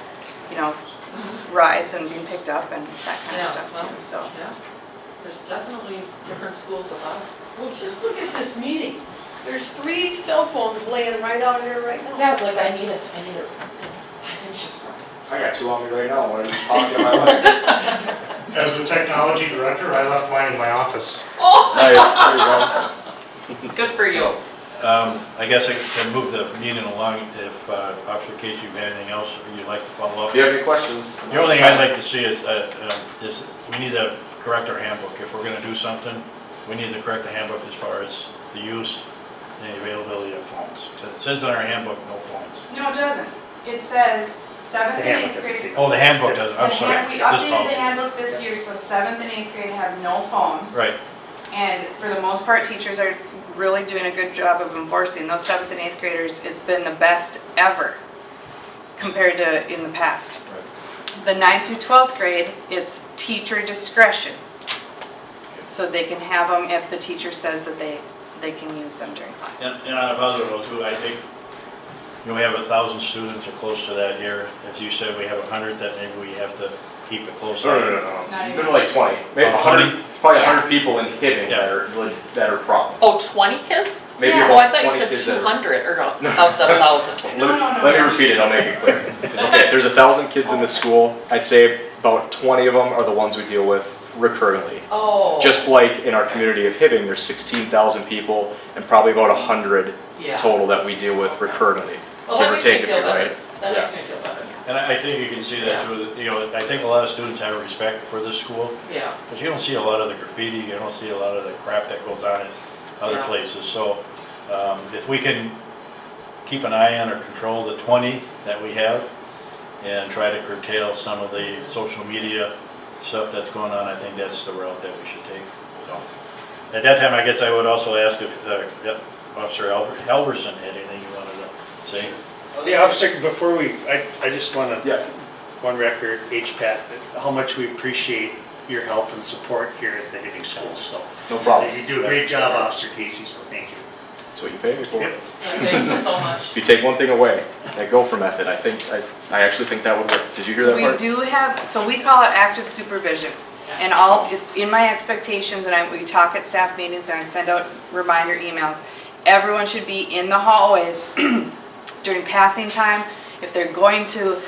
rides and being picked up and that kind of Yeah, stuff well, too, so. Yeah, there's definitely different schools of thought. Well, just look at this meeting. There's 3 cell phones laying right out here right now. Yeah, like I need it 5 inches from it. I got 2 on me right now. One in the pocket of my leg. As the technology director, I left mine in my office. Oh, Nice. There you go. good for you. I guess I can move the meeting along if, Officer Casey, you've had anything else you'd like to follow up. If you have any questions. The only thing I'd like to see is we need to correct our handbook. If we're gonna do something, we need to correct the handbook as far as the use and the availability of phones. It says in our handbook, no phones. No, it doesn't. It says 7th The and handbook 8th doesn't grade. say. Oh, the handbook doesn't, I'm The sorry. hand- We This updated policy. the handbook this year, so 7th and 8th grade have no phones. Right, And for the most part, teachers are really doing a good job of enforcing those 7th and 8th graders. It's been the best ever compared to in the past. The 9th through 12th grade, it's teacher discretion. So they can have them if the teacher says that they can use them during class. and on a positive note too, I think, we have 1,000 students or close to that here. If you said we have 100, that maybe we have to keep it close. No. Not Even even- like 20. Maybe Oh, 100, 20? probably Yeah. 100 people in Hibbing Yeah. that are problem. Oh, 20 kids? Maybe Yeah. about Oh, I thought you 20 said kids that are- 200 or no, of the 1,000. No, no, Let me no. repeat it, I'll make it clear. Okay, if there's 1,000 kids in the school, I'd say about 20 of them are the ones we deal with recurrently. Oh. Just like in our community of Hibbing, there's 16,000 people and probably about 100 Yeah. total that we deal with recurrently. Well, give that or makes me take if feel you're better. right. That Yeah. makes me feel better. And I think you can see that too, you know, I think a lot of students have a respect for this school, Yeah. because you don't see a lot of the graffiti, you don't see a lot of the crap that goes on in other Yeah. places. So if we can keep an eye on or control the 20 that we have and try to curtail some of the social media stuff that's going on, I think that's the route that we should take. So, at that time, I guess I would also ask if Officer Halverson had anything you wanted to say. The officer, before I just want to, Yeah. one record, HPAT, how much we appreciate your help and support here at the Hibbing Schools. So No problem. you do a great job, Officer Casey, so thank you. That's what you pay me for. Yep. Yeah, thank you so much. If you take one thing away, that gopher method, I actually think that would work. Did you hear that We part? do have, so we call it active supervision. And it's in my expectations, and we talk at staff meetings, and I send out reminder emails. Everyone should be in the hallways during passing time. If they're going to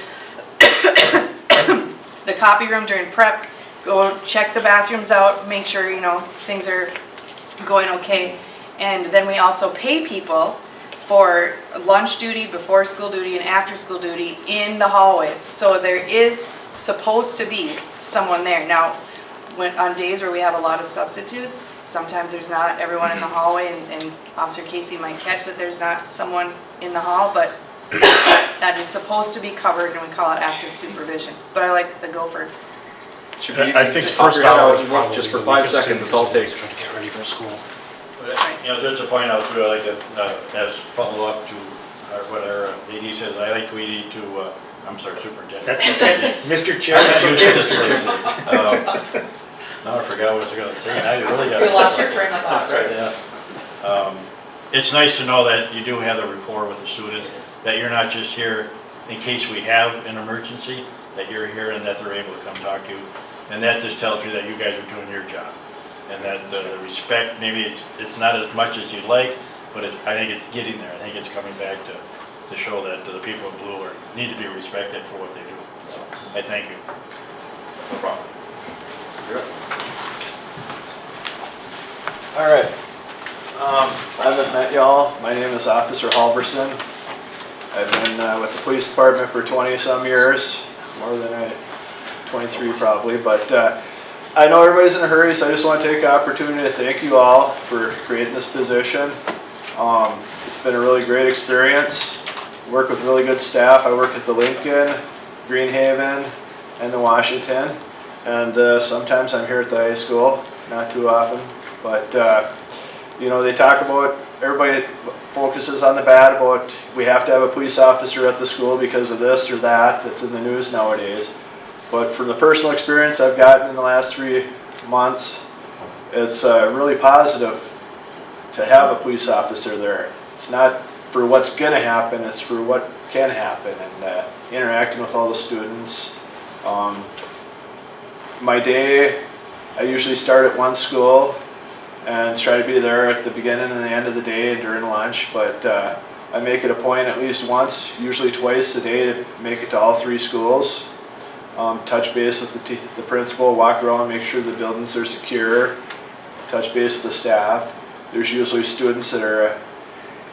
the copy room during prep, go check the bathrooms out, make sure, you know, things are going okay. And then we also pay people for lunch duty, before school duty, and after school duty in the hallways. So there is supposed to be someone there. Now, on days where we have a lot of substitutes, sometimes there's not everyone in the hallway, and Officer Casey might catch that there's not someone in the hall, but that is supposed to be covered, and we call it active supervision. But I like the gopher. Should be I easy. think Pop first your head hour out is and look probably just for the 5 weakest seconds, that's all it students takes. to get ready for school. You know, just to point out too, I like to, as follow-up to what our AD says, I think we need to, I'm sorry, Superintendent. That's okay. Mr. Chair, I'm that's not used to okay. this person. Now I forgot what I was gonna say, and I really got. You lost your train of thought, right? Yeah. It's nice to know that you do have the rapport with the students, that you're not just here in case we have an emergency, that you're here and that they're able to come talk to you. And that just tells you that you guys are doing your job. And that the respect, maybe it's not as much as you'd like, but I think it's getting there. I think it's coming back to show that the people in blue need to be respected for what they do. So I thank you. No problem. All right. I haven't met y'all. My name is Officer Halverson. I've been with the police department for 20-some years, more than 23 probably, but I know everybody's in a hurry, so I just want to take the opportunity to thank you all for creating this position. It's been a really great experience. Work with really good staff. I work at the Lincoln, Greenhaven, and the Washington, and sometimes I'm here at the high school, not too often, but you know, they talk about, everybody focuses on the bad about we have to have a police officer at the school because of this or that that's in the news nowadays. But from the personal experience I've gotten in the last 3 months, it's really positive to have a police officer there. It's not for what's going to happen, it's for what can happen, and interacting with all the students. My day, I usually start at one school and try to be there at the beginning and the end of the day and during lunch, but I make it a point at least once, usually twice a day, to make it to all 3 schools. Touch base with the principal, walk around, make sure the buildings are secure, touch base with the staff. There's usually students that are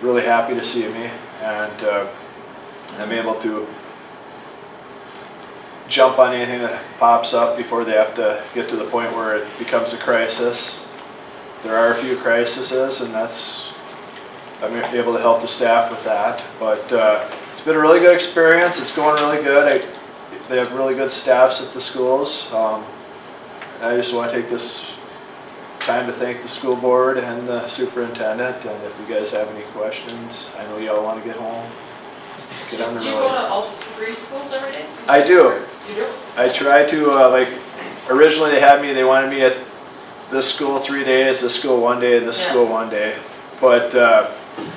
really happy to see me, and I'm able to jump on anything that pops up before they have to get to the point where it becomes a crisis. There are a few crises, and I'm able to help the staff with that. But it's been a really good experience. It's going really good. They have really good staffs at the schools. I just want to take this time to thank the school board and the superintendent. And if you guys have any questions, I know y'all want to get home. Get on the Do you road. go to all 3 schools every day? I do. You do? I try to, like, originally they wanted me at this school 3 days, this school 1 day, and this Yeah. school 1 day. But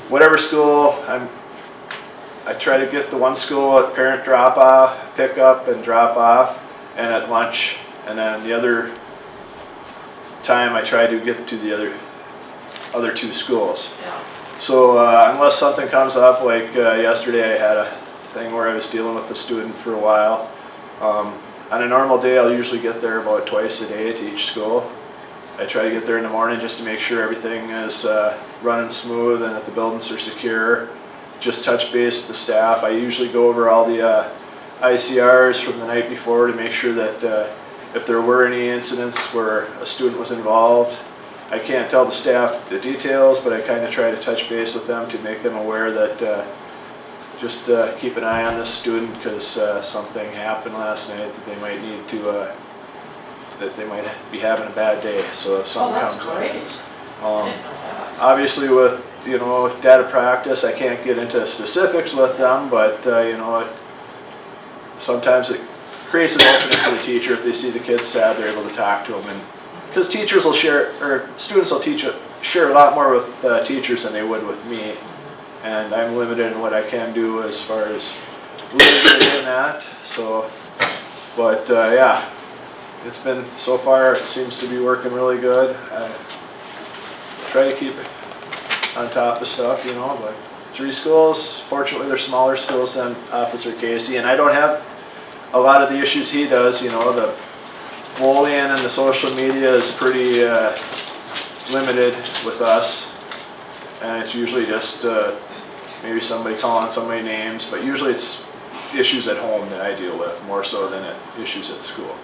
whatever school, I try to get the one school at parent drop off, pick up and drop off, and at lunch. And then the other time I try to get to the other 2 schools. Yeah. So unless something comes up, like yesterday I had a thing where I was dealing with a student for a while. On a normal day, I'll usually get there about twice a day to each school. I try to get there in the morning just to make sure everything is running smooth and that the buildings are secure. Just touch base with the staff. I usually go over all the ICRs from the night before to make sure that if there were any incidents where a student was involved, I can't tell the staff the details, but I kind of try to touch base with them to make them aware that just keep an eye on this student because something happened last night that they might need to, that they might be having a bad day. So if something that's comes great. up. I didn't know that. Obviously with, data practice, I can't get into specifics with them, but sometimes it creates an opening for the teacher. If they see the kids sad, they're able to talk to them. And because teachers will share, or students will share a lot more with teachers than they would with me. And I'm limited in what I can do as far as limited in that. So, but yeah, it's been, so far it seems to be working really good. I try to keep on top of stuff, but 3 schools, fortunately they're smaller schools than Officer Casey, and I don't have a lot of the issues he does. The bullying and the social media is pretty limited with us, and it's usually just maybe somebody calling somebody names, but usually it's issues at home that I deal with more so than issues at school.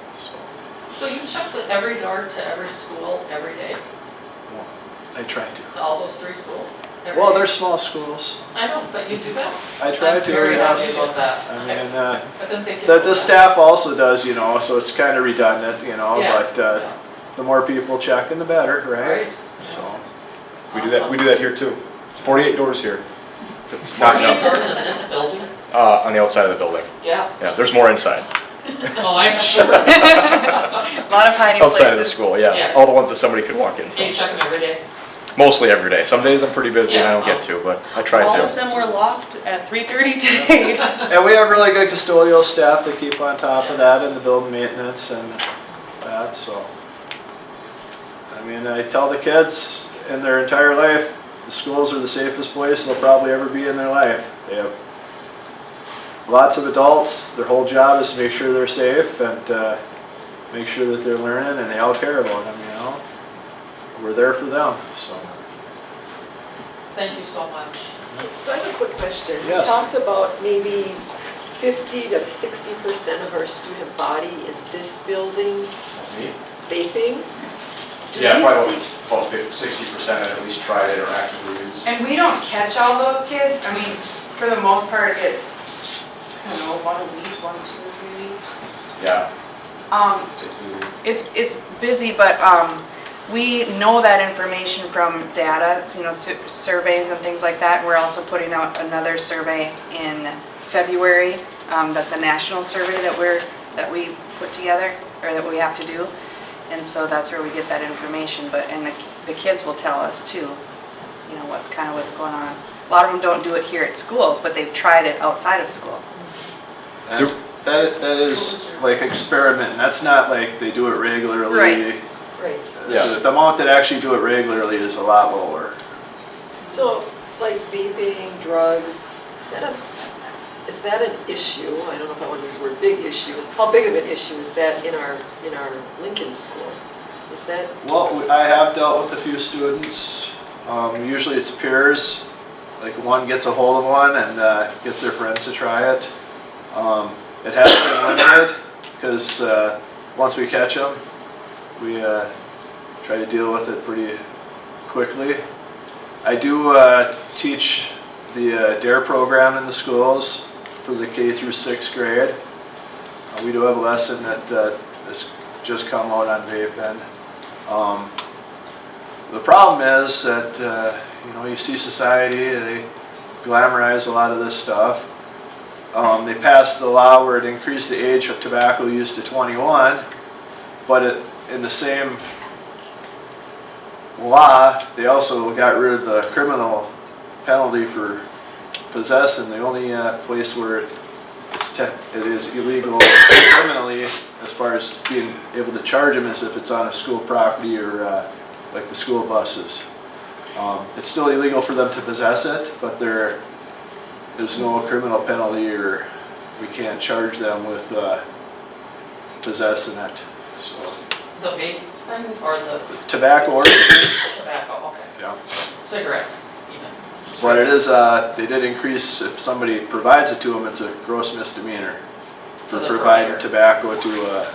So you check with every door to every school every day, I try to. to all those 3 schools? every Well, day? they're small schools. I know, but you do that. I try I'm to. very happy yes. about that. I mean, I've been thinking. the about that. staff also does, so it's kind of redundant, Yeah, but yeah. the more people checking, the better, right? Right. So, We do that here too. 48 doors here. It's not 48 enough. doors in this building? On the outside of the building. Yeah. Yeah, there's more inside. Oh, I'm sure. A lot of hiding places. Outside of the school, yeah. Yeah. All the ones that somebody could walk in You from. check them every day? Mostly every day. Some days I'm pretty busy and I don't Yeah. get to, but I try All of to. them were locked at 3:30 today. and we have really good custodial staff that keep on top of that and the building maintenance and that, so. I mean, I tell the kids in their entire life, the schools are the safest place they'll probably ever be in their life. They have lots of adults, their whole job is to make sure they're safe and make sure that they're learning, and they all care about them, We're there for them, so. Thank you so much. So I have a quick question. Yes. You talked about maybe 50 to 60% of our student body in this building vaping. Do Yeah, we probably see- about 60% have at least tried it or actively used. And we don't catch all those kids. I mean, for the most part, it's, I don't know, 1 a week, 1, 2, 3 weeks. Yeah, It's busy, but we know that information from data, surveys and things like that. We're also putting out another survey in February. That's a national survey that we put together, or that we have to do. And so that's where we get that information. And the kids will tell us too, what's going on. A lot of them don't do it here at school, but they've tried it outside of school. And that is like experimenting, that's not like they do it regularly. Right. Right. Yeah. The amount that actually do it regularly is a lot lower. So like vaping, drugs, is that an issue? I don't know if I want to use the word big issue. How big of an issue is that in our Lincoln school? Is that? Well, I have dealt with a few students. Usually it's peers, like one gets a hold of one and gets their friends to try it. It has been limited because once we catch them, we try to deal with it pretty quickly. I do teach the DARE program in the schools for the K through 6th grade. We do have a lesson that has just come out on vaping. The problem is that you see society, they glamorize a lot of this stuff. They passed the law where it increased the age of tobacco use to 21, but in the same law, they also got rid of the criminal penalty for possessing. The only place where it is illegal criminally, as far as being able to charge them, is if it's on a school property or like the school buses. It's still illegal for them to possess it, but there is no criminal penalty, or we can't charge them with possessing it. So, The vape thing or the tobacco ordinance, tobacco, okay. yeah. Cigarettes even. What it is, they did increase, if somebody provides it to them, it's a gross misdemeanor To for the providing provider. tobacco to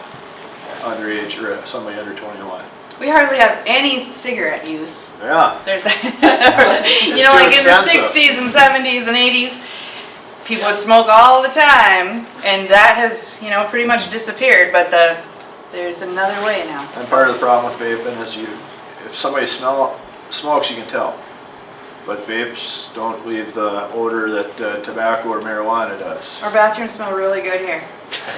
underage or somebody under 21. We hardly have any cigarette use. Yeah, There's that. You It's know, too like in the expensive. 60s and 70s and 80s, people would smoke all the time, and that has, you know, pretty much disappeared, but there's another way now. and part of the problem with vaping is if somebody smokes, you can tell. But vapes don't leave the odor that tobacco or marijuana does. Our bathrooms smell really good here.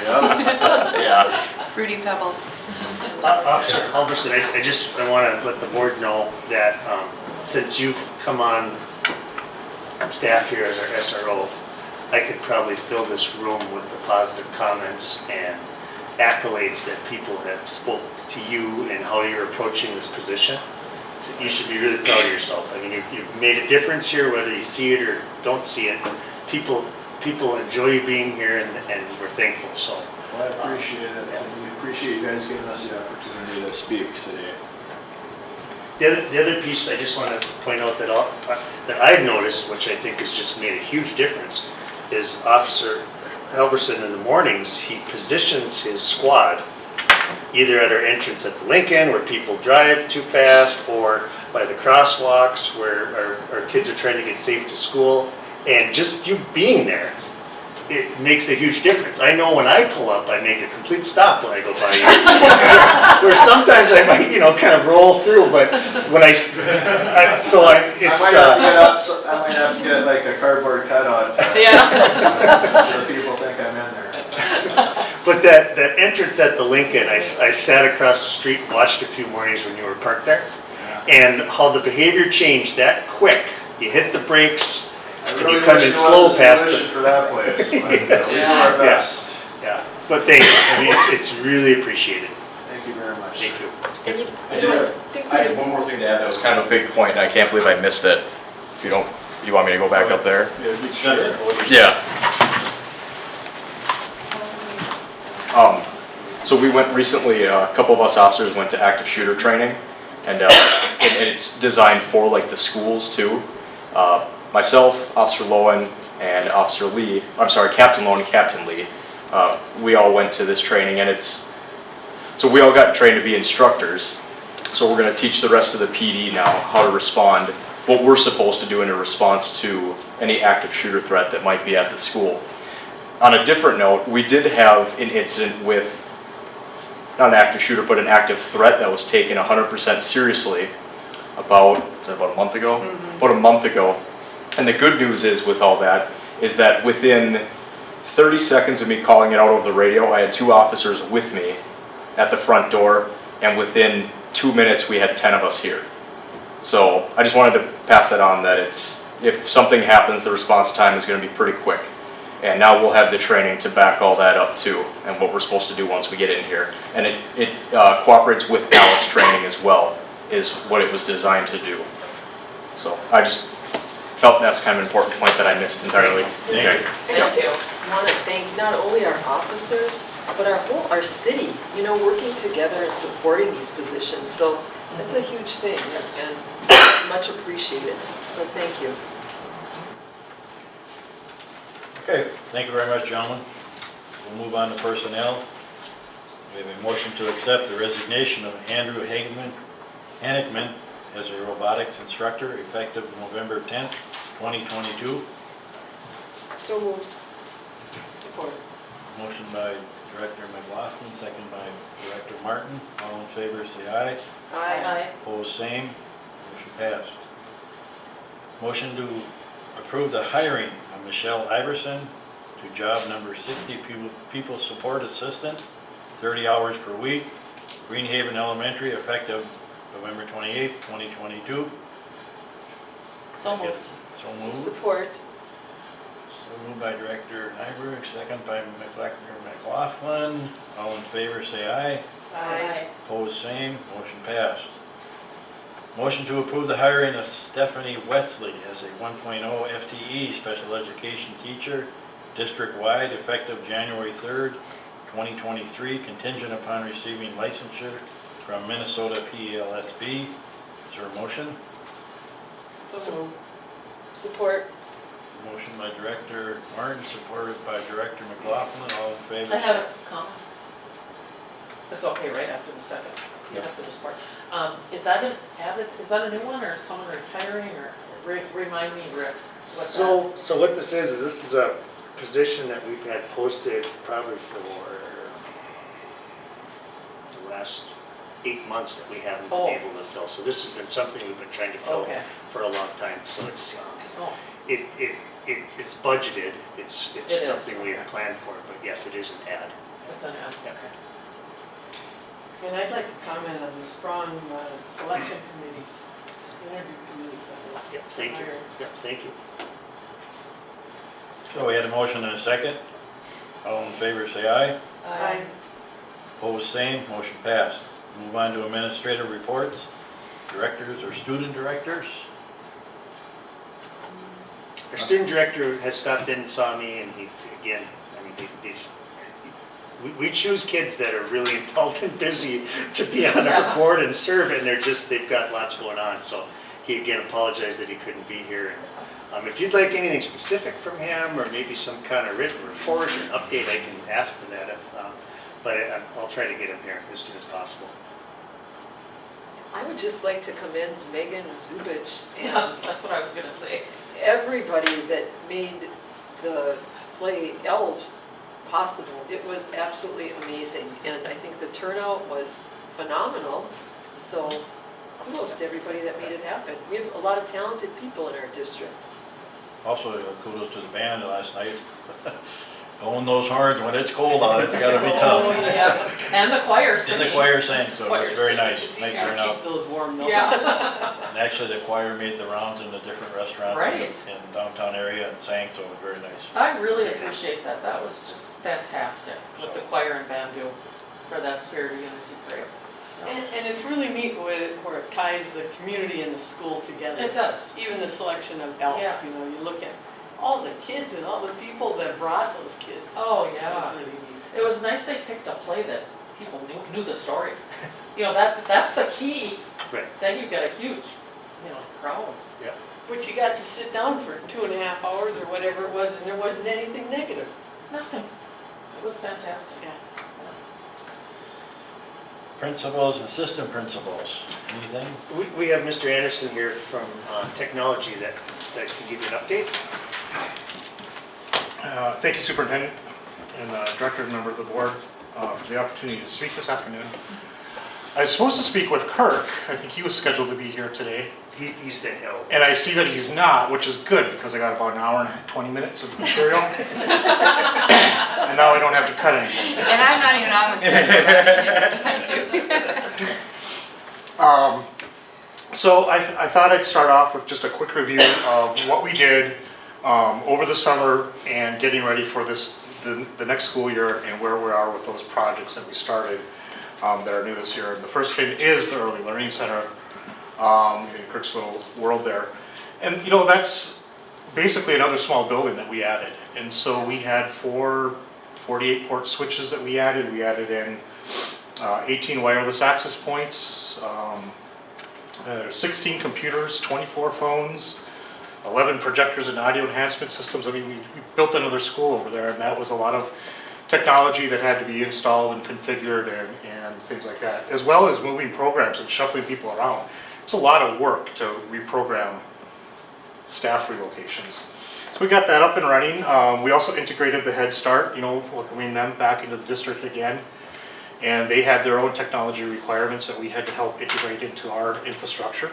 Yeah. Yeah. Fruity Pebbles. Officer Halverson, I want to let the board know that since you've come on staff here as our SRO, I could probably fill this room with the positive comments and accolades that people have spoke to you and how you're approaching this position. So you should be really proud of yourself. I mean, you've made a difference here, whether you see it or don't see it. People enjoy you being here, and we're thankful. So. Well, I appreciate it, and we appreciate you guys giving us the opportunity to speak today. The other piece I just want to point out that I've noticed, which I think has just made a huge difference, is Officer Halverson in the mornings, he positions his squad either at our entrance at the Lincoln where people drive too fast, or by the crosswalks where our kids are trying to get safe to school. And just you being there, it makes a huge difference. I know when I pull up, I make a complete stop when I go by you. Where sometimes I might, kind of roll through, but when it's, I might have to get like a cardboard cutout Yeah. so people think I'm in there. But that entrance at the Lincoln, I sat across the street and watched a few mornings when you were parked there, and how the behavior changed that quick. You hit the brakes, I and really you come wish in there slow was a past solution it. for that place, but we do Yeah. our best. Yeah, but thank you. I mean, it's really appreciated. Thank you very much. Thank you. And you I know, did I have- think I we- have one more thing to add that was kind of a big point, and I can't believe I missed it. If you want me to go back up there? Yeah. So we went recently, a couple of us officers went to active shooter training, and it's designed for like the schools too. Myself, Officer Lowen, and Officer Lee, Captain Lowen and Captain Lee, we all went to this training, and so we all got trained to be instructors. So we're going to teach the rest of the PD now how to respond, what we're supposed to do in a response to any active shooter threat that might be at the school. On a different note, we did have an incident with, not an active shooter, but an active threat that was taken 100% seriously about a month ago? About a month ago. And the good news is with all that, is that within 30 seconds of me calling it out over the radio, I had 2 officers with me at the front door, and within 2 minutes we had 10 of us here. So I just wanted to pass that on, that if something happens, the response time is going to be pretty quick. And now we'll have the training to back all that up too, and what we're supposed to do once we get in here. And it cooperates with Alice training as well, is what it was designed to do. So I just felt that's kind of an important point that I missed entirely. Thank you. And I just want to thank not only our officers, but our city, working together and supporting these positions. So that's a huge thing and much appreciated. So thank you. Okay, thank you very much, gentlemen. We'll move on to personnel. We have a motion to accept the resignation of Andrew Hannickman as a robotics instructor effective November 10th, 2022. So moved. Support. Motion by Director McLaughlin, second by Director Martin. All in favor, say aye. Aye. Opposed, same. Motion passed. Motion to approve the hiring of Michelle Iverson to job number 60, People Support Assistant, 30 hours per week, Greenhaven Elementary, effective November 28th, 2022. So moved. So moved. Support. So moved by Director Nyberg, second by McLaughlin. All in favor, say aye. Aye. Opposed, same. Motion passed. Motion to approve the hiring of Stephanie Wesley as a 1.0 FTE special education teacher, district-wide, effective January 3rd, 2023 contingent upon receiving licensure from Minnesota PLSB. Is there a motion? So, support. Motion by Director Martin, supported by Director McLaughlin. All in favor? I have a comment. That's okay, right after the second, Yep. after this part. Is that an added, is that a new one or someone retiring or remind me, Rick? What's that? So what this is this is a position that we've had posted probably for the last 8 months that we haven't been Oh. able to fill. So this has been something we've been trying to fill Okay. for a long time. So it's, Oh, it's budgeted, it's It is, something we had okay. planned for, but yes, it is an ad. it's an add, Yeah. okay. And I'd like to comment on the strong selection committees, interview committees on this. Yep, thank you. hire. Yep, thank you. So we had a motion and a second. All in favor, say aye. Aye. Opposed, same. Motion passed. Move on to administrative reports. Directors or student directors? Our student director has stopped in and saw me, and he, again, I mean, we choose kids that are really involved and busy to be on our Yeah. board and serve, and they've got lots going on, so he again apologized that he couldn't be here. And if you'd like anything specific from him, or maybe some kind of written report or an update, I can ask for that, but I'll try to get him here as soon as possible. I would just like to commend Megan Zubich Yeah, and that's what I was gonna say. everybody that made the play Elves possible. It was absolutely amazing, and I think the turnout was phenomenal. So kudos to everybody that made it happen. We have a lot of talented people in our district. Also, kudos to the band last night. Blowing those horns when it's cold out, it's gotta be Oh, tough. yeah, and the choir And singing. the choir sang, so it Choir was very singing. nice. It's Nice easier to turnout. keep those warm though. Yeah, And actually, the choir made the rounds in the different restaurants Right. in downtown area and sang, so it was very nice. I really appreciate that, that was just fantastic, what the choir and band do for that spirit of unity prayer. And it's really neat where it ties the community and the school together. It does. Even the selection of Elf, Yeah. you know, you look at all the kids and all the people that brought those kids. Oh, It was yeah. really neat. It was nice they picked a play that people knew the story. You know, that's the key, Right. then you get a huge, crowd. But you got to sit down for 2.5 hours or whatever it was, and there wasn't anything negative. Nothing. It was fantastic. Yeah. Principals and assistant principals, anything? We have Mr. Anderson here from technology that can give you an update. Thank you, Superintendent and Director and member of the board for the opportunity to speak this afternoon. I was supposed to speak with Kirk. I think he was scheduled to be here today. He's been ill. And I see that he's not, which is good because I got about an hour and 20 minutes of material. And now I don't have to cut anything. And I'm not even on the schedule. So I thought I'd start off with just a quick review of what we did over the summer and getting ready for the next school year and where we are with those projects that we started that are new this year. And the first thing is the Early Learning Center in Kirk's little world there. And that's basically another small building that we added. And so we had 4 48 port switches that we added. We added in 18 wireless access points, 16 computers, 24 phones, 11 projectors and audio enhancement systems. I mean, we built another school over there, and that was a lot of technology that had to be installed and configured and things like that, as well as moving programs and shuffling people around. It's a lot of work to reprogram staff relocations. So we got that up and running. We also integrated the Head Start, welcoming them back into the district again. And they had their own technology requirements that we had to help integrate into our infrastructure.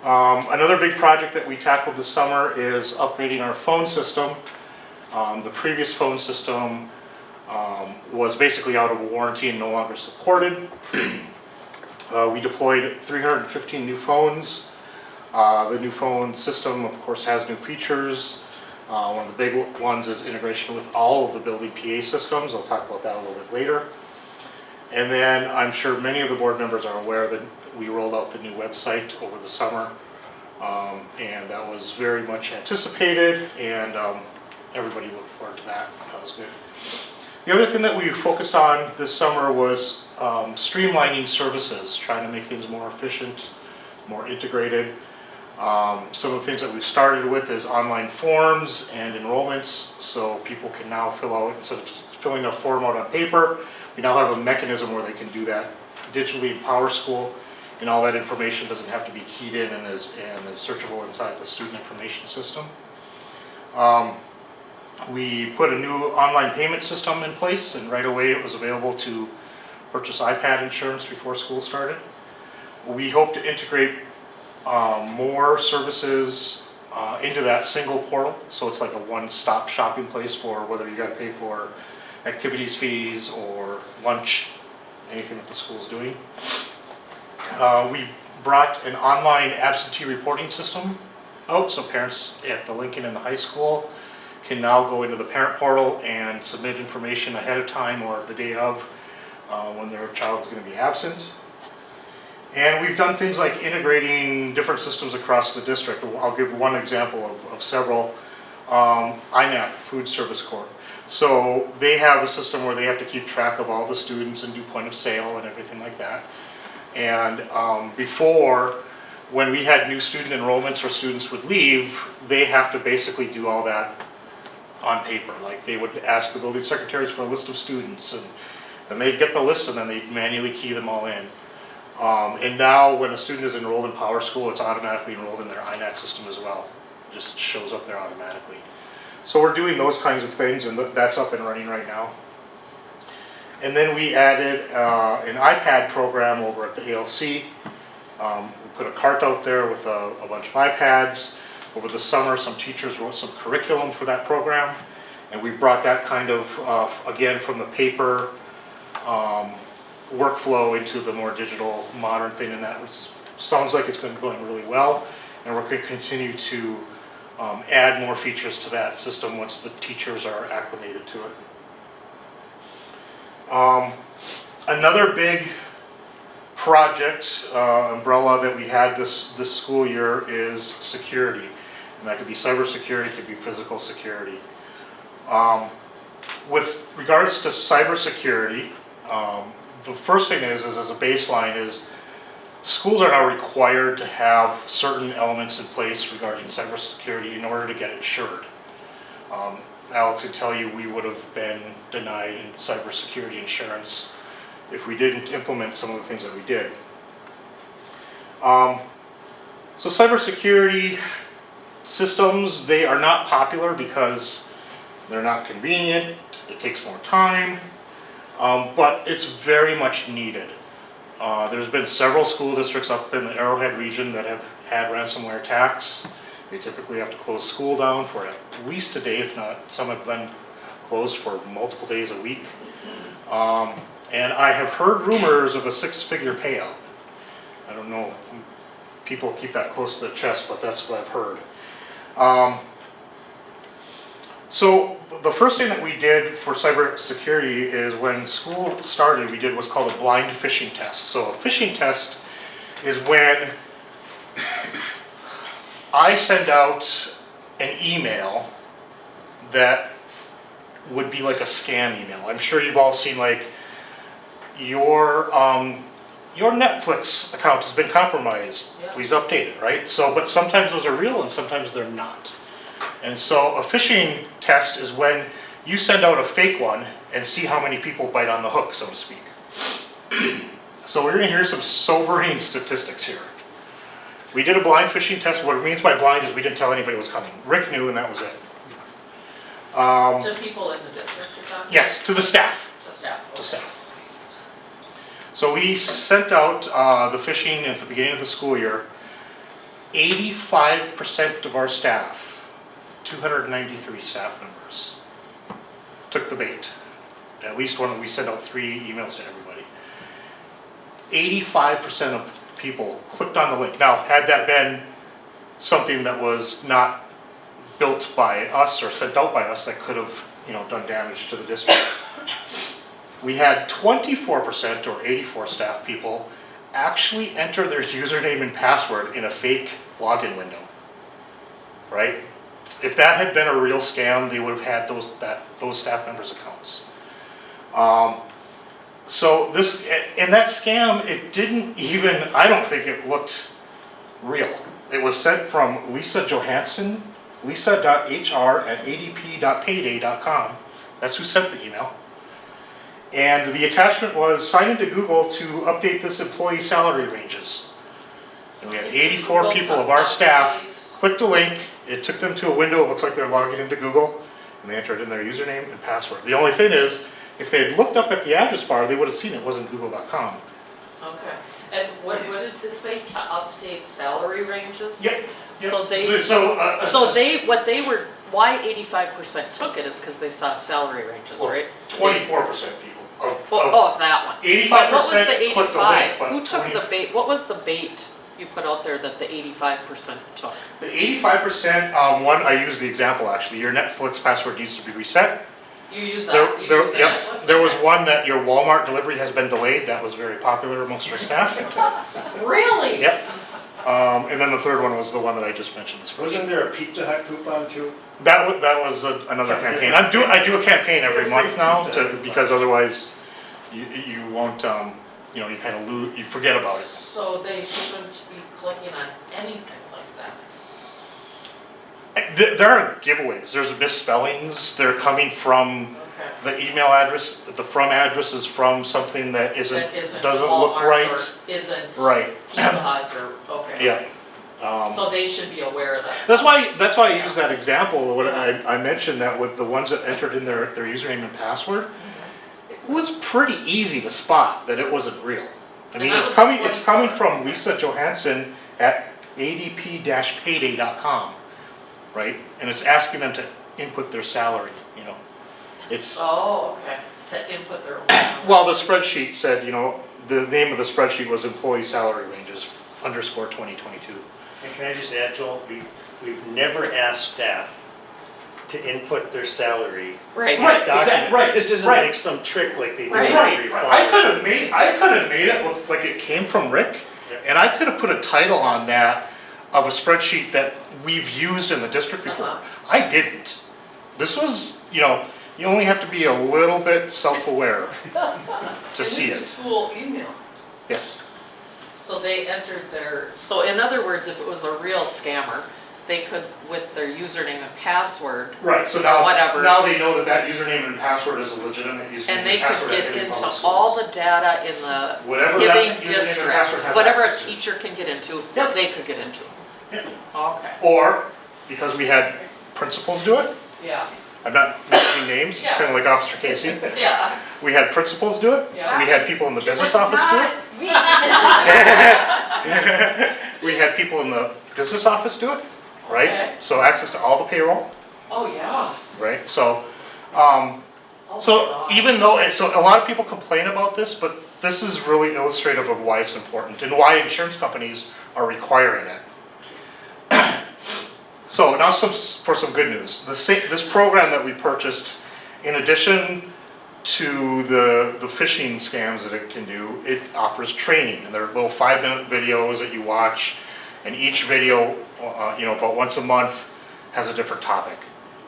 Another big project that we tackled this summer is upgrading our phone system. The previous phone system was basically out of warranty and no longer supported. We deployed 315 new phones. The new phone system, of course, has new features. One of the big ones is integration with all of the building PA systems. I'll talk about that a little bit later. And then I'm sure many of the board members are aware that we rolled out the new website over the summer. And that was very much anticipated, and everybody looked forward to that. That was good. The other thing that we focused on this summer was streamlining services, trying to make things more efficient, more integrated. Some of the things that we've started with is online forms and enrollments, so people can now fill out, instead of filling a form out on paper, we now have a mechanism where they can do that digitally in PowerSchool, and all that information doesn't have to be keyed in and is searchable inside the student information system. We put a new online payment system in place, and right away it was available to purchase iPad insurance before school started. We hope to integrate more services into that single portal, so it's like a one-stop shopping place for whether you got to pay for activities fees or lunch, anything that the school's doing. We brought an online absentee reporting system out, so parents at the Lincoln and the high school can now go into the parent portal and submit information ahead of time or the day of when their child is going to be absent. And we've done things like integrating different systems across the district. I'll give one example of several. INAP, Food Service Corps. So they have a system where they have to keep track of all the students and do point of sale and everything like that. And before, when we had new student enrollments or students would leave, they have to basically do all that on paper. Like they would ask the building secretaries for a list of students, and then they'd get the list and then they'd manually key them all in. And now when a student is enrolled in PowerSchool, it's automatically enrolled in their INAC system as well. It just shows up there automatically. So we're doing those kinds of things, and that's up and running right now. And then we added an iPad program over at the ALC. We put a cart out there with a bunch of iPads. Over the summer, some teachers wrote some curriculum for that program, and we brought that kind of, again, from the paper workflow into the more digital, modern thing, and that sounds like it's been going really well, and we're going to continue to add more features to that system once the teachers are acclimated to it. Another big project umbrella that we had this school year is security, and that could be cybersecurity, it could be physical security. With regards to cybersecurity, the first thing is as a baseline is schools are now required to have certain elements in place regarding cybersecurity in order to get insured. Alex would tell you we would have been denied in cybersecurity insurance if we didn't implement some of the things that we did. So cybersecurity systems, they are not popular because they're not convenient, it takes more time, but it's very much needed. There's been several school districts up in the Arrowhead region that have had ransomware attacks. They typically have to close school down for at least a day, if not, some have been closed for multiple days a week. And I have heard rumors of a 6-figure payout. I don't know if people keep that close to the chest, but that's what I've heard. So the first thing that we did for cybersecurity is when school started, we did what's called a blind phishing test. So a phishing test is when I send out an email that would be like a scam email. I'm sure you've all seen like your Netflix account has been compromised. Yes. Please update it, right? So, but sometimes those are real and sometimes they're not. And so a phishing test is when you send out a fake one and see how many people bite on the hook, so to speak. So we're going to hear some sobering statistics here. We did a blind phishing test. What it means by blind is we didn't tell anybody it was coming. Rick knew and that was it. To people in the district you're talking? Yes, to the staff. To staff. To staff. So we sent out the phishing at the beginning of the school year. 85% of our staff, 293 staff members, took the bait. At least one, we sent out 3 emails to everybody. 85% of people clicked on the link. Now, had that been something that was not built by us or sent out by us, that could have, done damage to the district. We had 24% or 84 staff people actually enter their username and password in a fake login window, right? If that had been a real scam, they would have had those staff members' accounts. So this, in that scam, it didn't even, I don't think it looked real. It was sent from Lisa Johansson, lisa.hr@adp.payday.com. That's who sent the email. And the attachment was sign into Google to update this employee salary ranges. And we had 84 people of our staff clicked the link, it took them to a window, it looks like they're logging into Google, and they entered in their username and password. The only thing is, if they had looked up at the address bar, they would have seen it wasn't google.com. Okay, and what did it say, to update salary ranges? Yep. So they, what they were, why 85% took it is because they saw salary ranges, Well, right? 24% people of Of that one. 85% But what was the clicked the link, 85? but Who took 20 the bait, what was the bait you put out there that the 85% took? The 85%, one, I used the example actually, your Netflix password needs to be reset. You use There, that, you there, use that? yep, there was one that your Walmart delivery has been delayed, that was very popular amongst our staff. Really? Yep. And then the third one was the one that I just mentioned, the spreadsheet. Wasn't there a Pizza Hut coupon too? That was another campaign. I do a campaign every month now because otherwise you won't, you know, you kind of lose, you forget about it. So they shouldn't be clicking on anything like that? There are giveaways, there's misspellings, they're coming from Okay. the email address, the from address is from something that That doesn't look Walmart or right. isn't Right. Pizza Hut or, okay. Yeah. So they should be aware of that. That's why I use that example, what I mentioned that with the ones that entered in their username and password, it was pretty easy to spot that it wasn't real. I mean, And it's that was coming 24. from Lisa Johansson at adp-payday.com, right? And it's asking them to input their salary, you know. It's, Oh, okay, to input their own. well, the spreadsheet said, you know, the name of the spreadsheet was employee salary ranges _ 2022. And can I just add, Joel, we've never asked staff to input their salary. Right. in a Right, document. exactly, right, This isn't right. like some trick like they do Right. every Right, fall. I could have made it look like it came from Rick, Yeah. and I could have put a title on that of a spreadsheet that we've used in the district before. Uh-huh. I didn't. This was, you know, you only have to be a little bit self-aware to see And this is it. school email. Yes. So they entered their, so in other words, if it was a real scammer, they could, with their username and password, Right, so now, Whatever. now they know that username and password is a legitimate username and they and could password at get Hibbing into Public Schools. all the data in the Whatever that Hibbing username and password district, has whatever a access to. teacher can get into, Yep. they could get into. Yep. Okay, Or, because we had principals do it, yeah, I'm not mentioning names, it's Yeah. kind of like Officer Casey. yeah. We had principals do it. Yeah. We had people in the business office do it. We had people in the business office do it, right? Okay. So access to all the payroll, Oh, yeah. right? So, Oh, so God. even though, so a lot of people complain about this, but this is really illustrative of why it's important and why insurance companies are requiring it. So now for some good news. This program that we purchased, in addition to the phishing scams that it can do, it offers training. And they're little 5-minute videos that you watch, and each video, you know, about once a month has a different topic.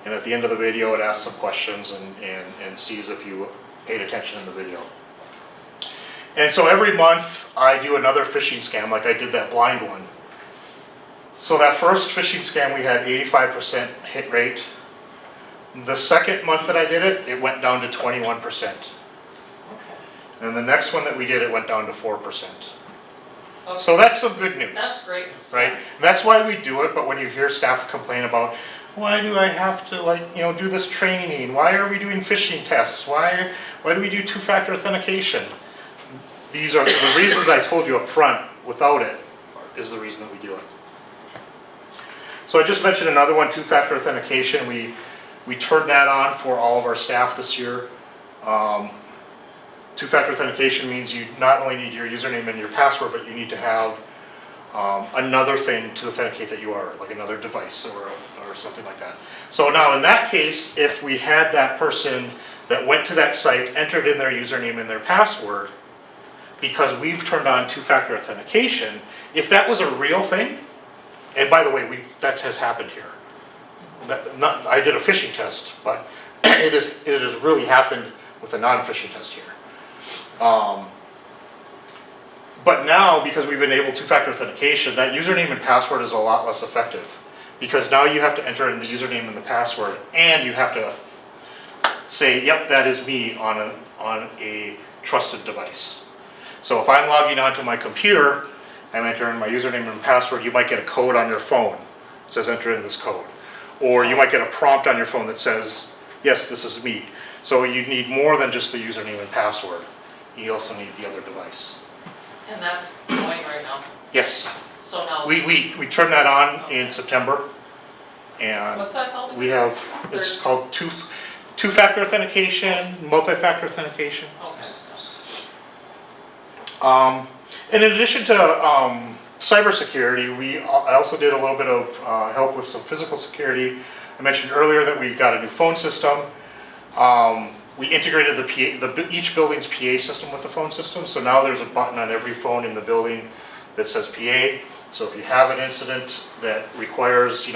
And at the end of the video, it asks some questions and sees if you paid attention in the video. And so every month I do another phishing scam, like I did that blind one. So that first phishing scam, we had 85% hit rate. The second month that I did it, it went down to 21%. Okay. And the next one that we did, it went down to 4%. Okay. So that's some good news, That's great news. right? And that's why we do it, but when you hear staff complain about, why do I have to, like, you know, do this training? Why are we doing phishing tests? Why do we do two-factor authentication? These are the reasons I told you up front. Without it is the reason that we do it. So I just mentioned another one, two-factor authentication. We turned that on for all of our staff this year. Two-factor authentication means you not only need your username and your password, but you need to have another thing to authenticate that you are, like another device or something like that. So now in that case, if we had that person that went to that site, entered in their username and their password, because we've turned on two-factor authentication, if that was a real thing, and by the way, that has happened here. I did a phishing test, but it has really happened with a non-phishing test here. But now, because we've enabled two-factor authentication, that username and password is a lot less effective. Because now you have to enter in the username and the password, and you have to say, yep, that is me on a trusted device. So if I'm logging onto my computer, I'm entering my username and password, you might get a code on your phone that says enter in this code. Or you might get a prompt on your phone that says, yes, this is me. So you need more than just the username and password. You also need the other device. And that's going right now. Yes, So now, we turned that on in September. And what's that called? we have, it's called two-factor authentication, multi-factor authentication. Okay. And in addition to cybersecurity, I also did a little bit of help with some physical security. I mentioned earlier that we got a new phone system. We integrated each building's PA system with the phone system, so now there's a button on every phone in the building that says PA. So if you have an incident that requires,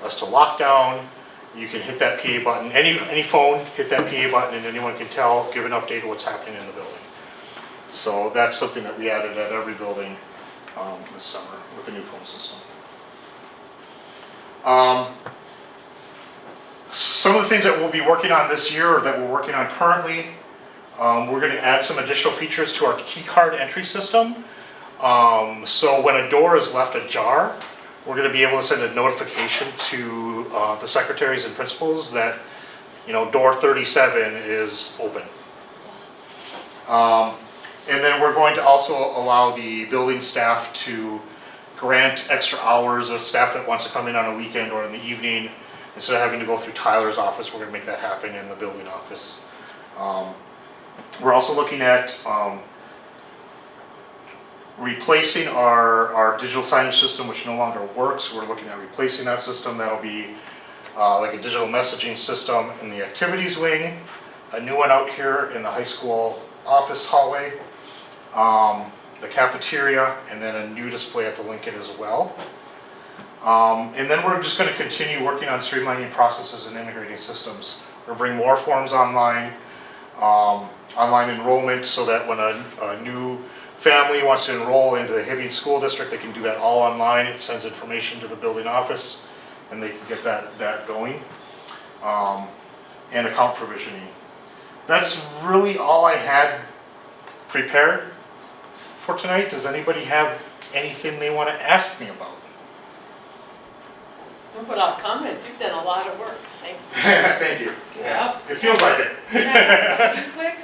us to lock down, you can hit that PA button. Any phone, hit that PA button, and anyone can give an update of what's happening in the building. So that's something that we added at every building this summer with the new phone system. Some of the things that we'll be working on this year, or that we're working on currently, we're going to add some additional features to our key card entry system. So when a door is left ajar, we're going to be able to send a notification to the secretaries and principals that, door 37 is open. And then we're going to also allow the building staff to grant extra hours of staff that wants to come in on a weekend or in the evening. Instead of having to go through Tyler's office, we're going to make that happen in the building office. We're also looking at replacing our digital signage system, which no longer works. We're looking at replacing that system. That'll be like a digital messaging system in the activities wing, a new one out here in the high school office hallway, the cafeteria, and then a new display at the Lincoln as well. And then we're just going to continue working on streamlining processes and integrating systems. We'll bring more forms online, online enrollment, so that when a new family wants to enroll into the Hibbing School District, they can do that all online. It sends information to the building office, and they can get that going. And account provisioning. That's really all I had prepared for tonight. Does anybody have anything they want to ask me about? No, but I'll comment, you've done a lot of work, thank you. Thank you. Yeah. It feels like it. Can I ask something quick?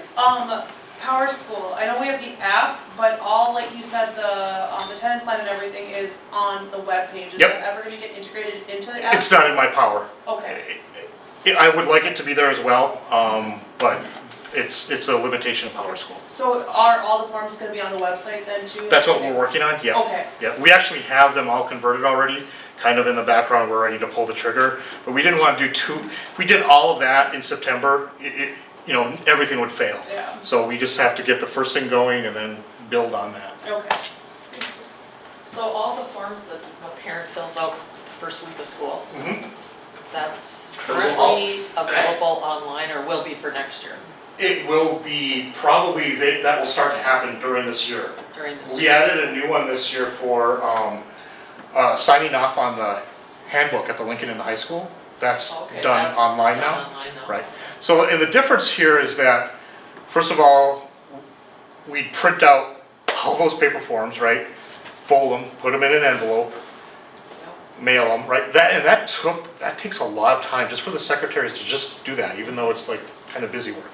Power School, I know we have the app, but all, like you said, the attendance line and everything is on the web page. Is Yep. that ever gonna get integrated into the app? It's not in my power. Okay, I would like it to be there as well, but it's a limitation of Power School. so are all the forms gonna be on the website then too? That's what we're working on, yeah. Okay, Yeah, we actually have them all converted already, kind of in the background, we're ready to pull the trigger. But we didn't want to do if we did all of that in September, everything would fail. yeah, So we just have to get the first thing going and then build on that. okay. So all the forms that a parent fills out the first week of school, that's currently available online or will be for next year, It will be probably, that will start to happen during this year. during this We year? added a new one this year for signing off on the handbook at the Lincoln and the high school. That's Okay, done that's online done now. online now. Right. So, and the difference here is that, first of all, we print out all those paper forms, right? Fold them, put them in an envelope, mail them, right? That takes a lot of time just for the secretaries to just do that, even though it's like kind of busy work.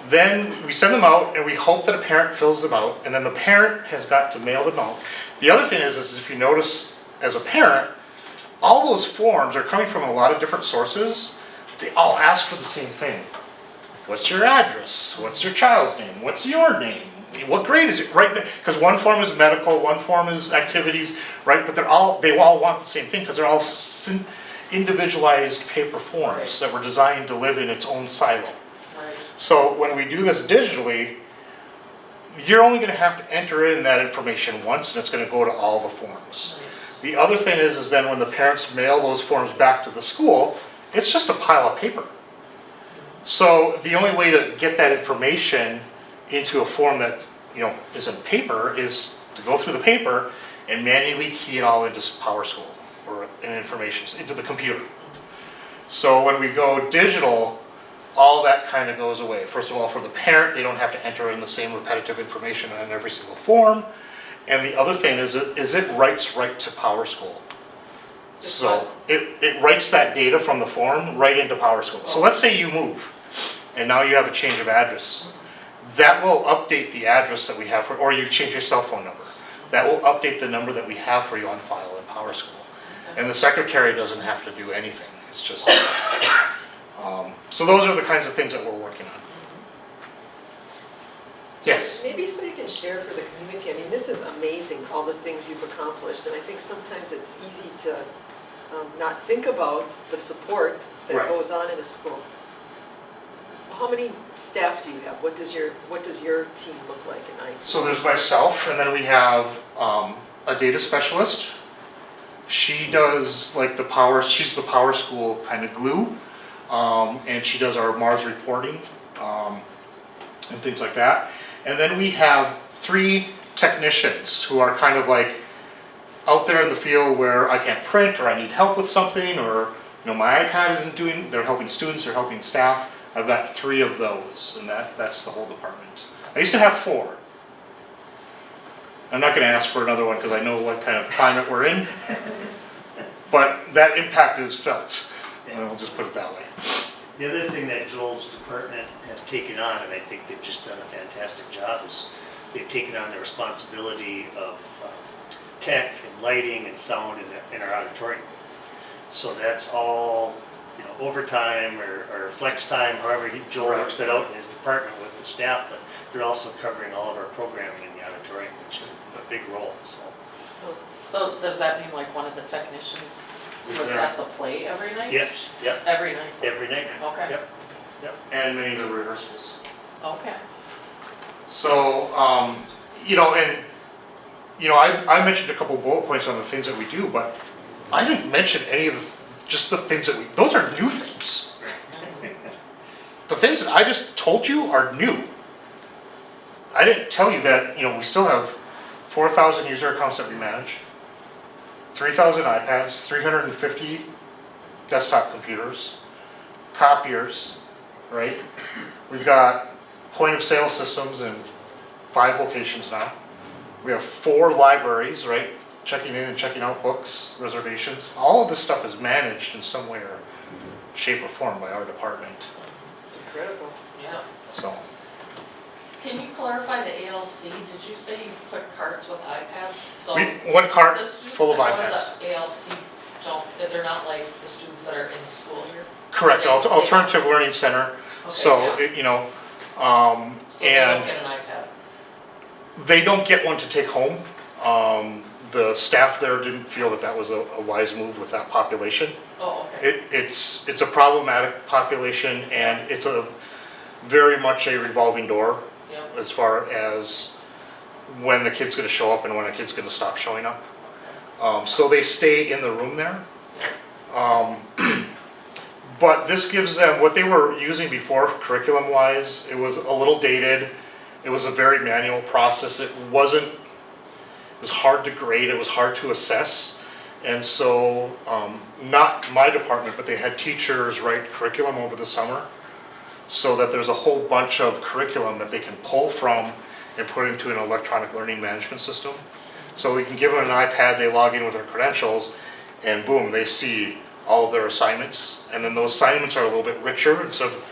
Then we send them out and we hope that a parent fills them out, and then the parent has got to mail them out. The other thing is if you notice as a parent, all those forms are coming from a lot of different sources. They all ask for the same thing. What's your address? What's your child's name? What's your name? What grade is it? Right? Because one form is medical, one form is activities, right? But they all want the same thing because they're all individualized paper forms that were designed to live in its own silo. Right. So when we do this digitally, you're only going to have to enter in that information once, and it's going to go to all the forms. Nice. The other thing is then when the parents mail those forms back to the school, it's just a pile of paper. So the only way to get that information into a form that, is in paper is to go through the paper and manually key it all into PowerSchool or in information, into the computer. So when we go digital, all that kind of goes away. First of all, for the parent, they don't have to enter in the same repetitive information on every single form. And the other thing is it writes right to PowerSchool. So it writes that data from the form right into PowerSchool. So let's say you move and now you have a change of address. That will update the address that we have or you change your cell phone number. That will update the number that we have for you on file in PowerSchool. And the secretary doesn't have to do anything. It's just, so those are the kinds of things that we're working on. Yes? Maybe so you can share for the community. I mean, this is amazing, all the things you've accomplished, and I think sometimes it's easy to not think about the support that Right. goes on in a school. How many staff do you have? What does your team look like in IT? So there's myself, and then we have a data specialist. She does like she's the PowerSchool kind of glue, and she does our Mars reporting and things like that. And then we have 3 technicians who are kind of like out there in the field where I can't print or I need help with something or my iPad isn't doing, they're helping students, they're helping staff. I've got 3 of those, and that's the whole department. I used to have 4. I'm not gonna ask for another one because I know what kind of climate we're in, but that impact is felt, and I'll just put it that way. The other thing that Joel's department has taken on, and I think they've just done a fantastic job, is they've taken on the responsibility of tech and lighting and sound in our auditorium. So that's all, overtime or flex time, however Joel works it out in his department with the staff, but they're also covering all of our programming in the auditorium, which is a big role, so. So does that mean like one of the technicians was at the play every night? Yes, yep, Every night? every night. Okay. Yep. And many of the rehearsals. Okay. So, I mentioned a couple bullet points on the things that we do, but I didn't mention any of just the things that those are new things. The things that I just told you are new. I didn't tell you that, we still have 4,000 user accounts that we manage, 3,000 iPads, 350 desktop computers, copiers, right? We've got point of sale systems in 5 locations now. We have 4 libraries, right? Checking in and checking out books, reservations. All of this stuff is managed in some way or shape or form by our department. It's incredible. Yeah. So, Can you clarify the ALC? Did you say you put carts with iPads? So one cart the students full of that go iPads. to the ALC they're not like the students that are in school here? Correct, They- Alternative Learning Center. Okay, So, yeah. So they and don't get an iPad? they don't get one to take home. The staff there didn't feel that was a wise move with that population. Oh, okay. It's a problematic population and it's a very much a revolving door Yeah. as far as when the kid's gonna show up and when a kid's gonna stop showing up. So they stay in the room there. But this gives them, what they were using before curriculum wise, it was a little dated. It was a very manual process. It was hard to grade, it was hard to assess. And so, not my department, but they had teachers write curriculum over the summer so that there's a whole bunch of curriculum that they can pull from and put into an electronic learning management system. So they can give them an iPad, they log in with their credentials, and boom, they see all of their assignments. And then those assignments are a little bit richer. Instead of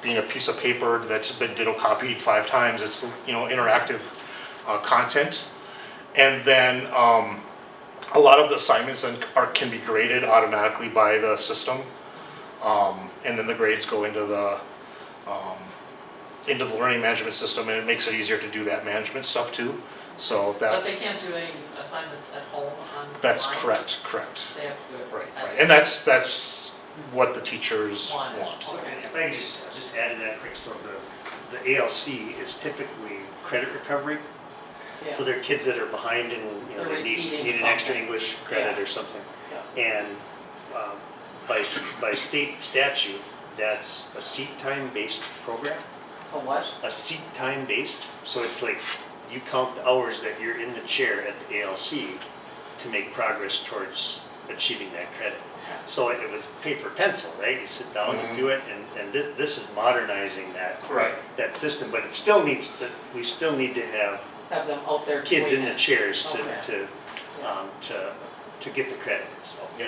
being a piece of paper that's been ditto copied 5 times, it's interactive content. And then a lot of the assignments can be graded automatically by the system, and then the grades go into the learning management system, and it makes it easier to do that management stuff too. So But they can't do any assignments at home on. that's online? correct. They have to do it. Right, at and that's what the teachers Want it. want. Okay. If I can just add to that quick, so the ALC is typically credit recovery. Yeah. So there are kids that are behind and They're they repeating need an extra something. English credit Yeah. or something. Yeah. And by state statute, that's a seat time based program, A what? a seat time based. So it's like you count the hours that you're in the chair at the ALC to make progress towards achieving that credit. So it was paper pencil, right? You sit down, you do it, and this is modernizing that Right. that system, but it still needs to, we still need to have Have them out there kids doing in the it. chairs Okay. to get the credit, so. Yeah.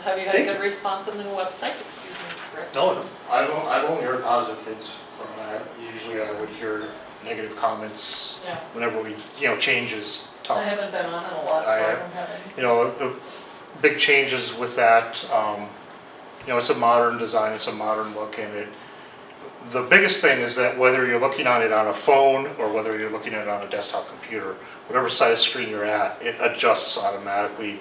Have you had Thank a good you. response on the new website? Excuse me, Rick. No, I've only heard positive things from that. Usually I would hear negative comments Yeah. whenever we, change is I tough. haven't been on it a lot, so I I- don't have any. The big changes with that, it's a modern design, it's a modern look, and the biggest thing is that whether you're looking at it on a phone or whether you're looking at it on a desktop computer, whatever size screen you're at, it adjusts automatically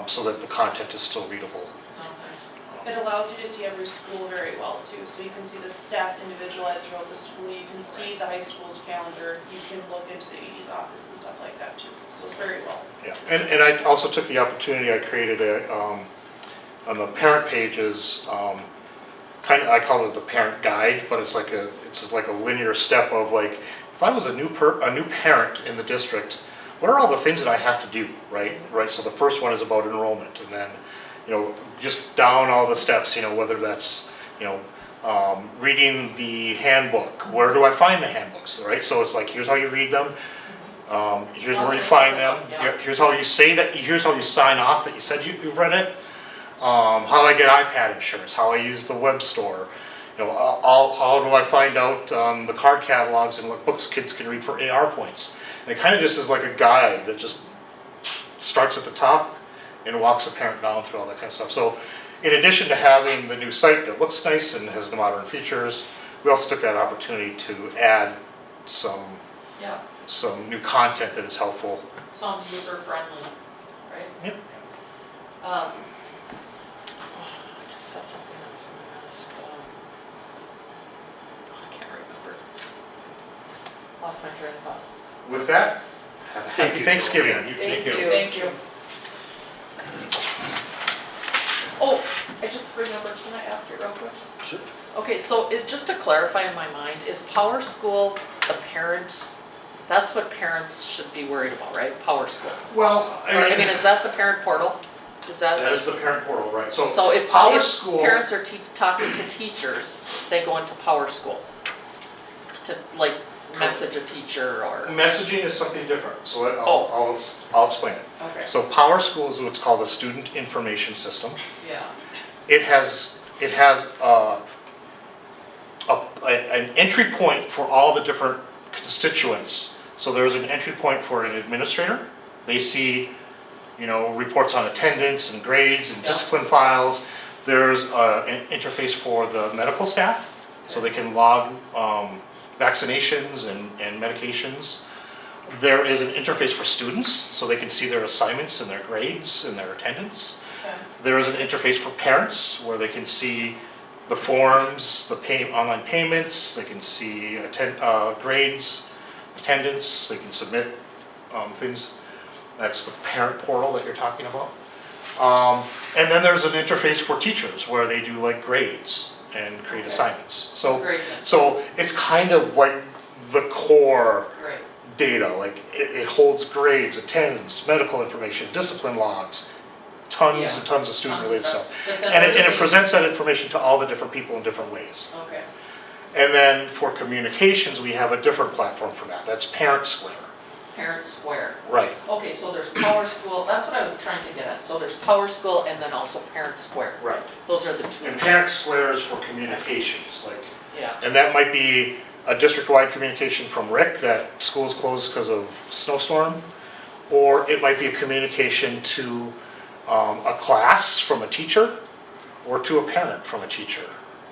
so that the content is still readable. Oh, nice. It allows you to see every school very well too, so you can see the staff individualized throughout the school, you can see the high school's calendar, you can look into the AD's office and stuff like that too, so it's very well. Yeah, and I also took the opportunity, I created on the parent pages, I call it the parent guide, but it's like a linear step of like, if I was a new parent in the district, what are all the things that I have to do, right? So the first one is about enrollment, and then, just down all the steps, whether that's, reading the handbook, where do I find the handbooks, right? So it's like, here's how you read them, here's where you find them, Yeah. here's how you say that, here's how you sign off that you said you've read it, how I get iPad insurance, how I use the web store, how do I find out the card catalogs and what books kids can read for AR points. And it kind of just is like a guide that just starts at the top and walks a parent down through all that kind of stuff. So in addition to having the new site that looks nice and has the modern features, we also took that opportunity to add some Yeah, new content that is helpful. sounds user friendly, right? Yep. I just had something I was gonna ask. I can't remember. Lost my train of thought. With that, have a happy Thanksgiving. Thank you. Thank you. Oh, I just remembered, can I ask it real quick? Sure. Okay, so just to clarify in my mind, is Power School the parent, that's what parents should be worried about, right? Power School. Well, Or, I mean, is that the parent portal? Is that? that is the parent portal, right? So if Power School. parents are talking to teachers, they go into Power School to like message a teacher or, Messaging is something different, so Oh. I'll explain it. okay, So Power School is what's called a student information system. yeah, It has an entry point for all the different constituents. So there's an entry point for an administrator. They see, reports on attendance and grades and Yeah. discipline files. There's an interface for the medical staff, so they can log vaccinations and medications. There is an interface for students, so they can see their assignments and their grades and their attendance. okay, There is an interface for parents where they can see the forms, the online payments, they can see grades, attendance, they can submit things. That's the parent portal that you're talking about. And then there's an interface for teachers where they do like grades and create Okay. assignments. great, So it's kind of like the core great, data, like it holds grades, attendance, medical information, discipline logs, tons Yeah. and tons of student related stuff. They've got And it everything- presents that information to all the different people in different ways. Okay, And then for communications, we have a different platform for that. That's Parent Square. Parent Square. Right. Okay, so there's Power School, that's what I was trying to get at. So there's Power School and then also Parent Square. Right. Those are the two. And Parent Square is for communications, like, Yeah, and that might be a district-wide communication from Rick that school's closed because of snowstorm, or it might be a communication to a class from a teacher, or to a parent from a teacher.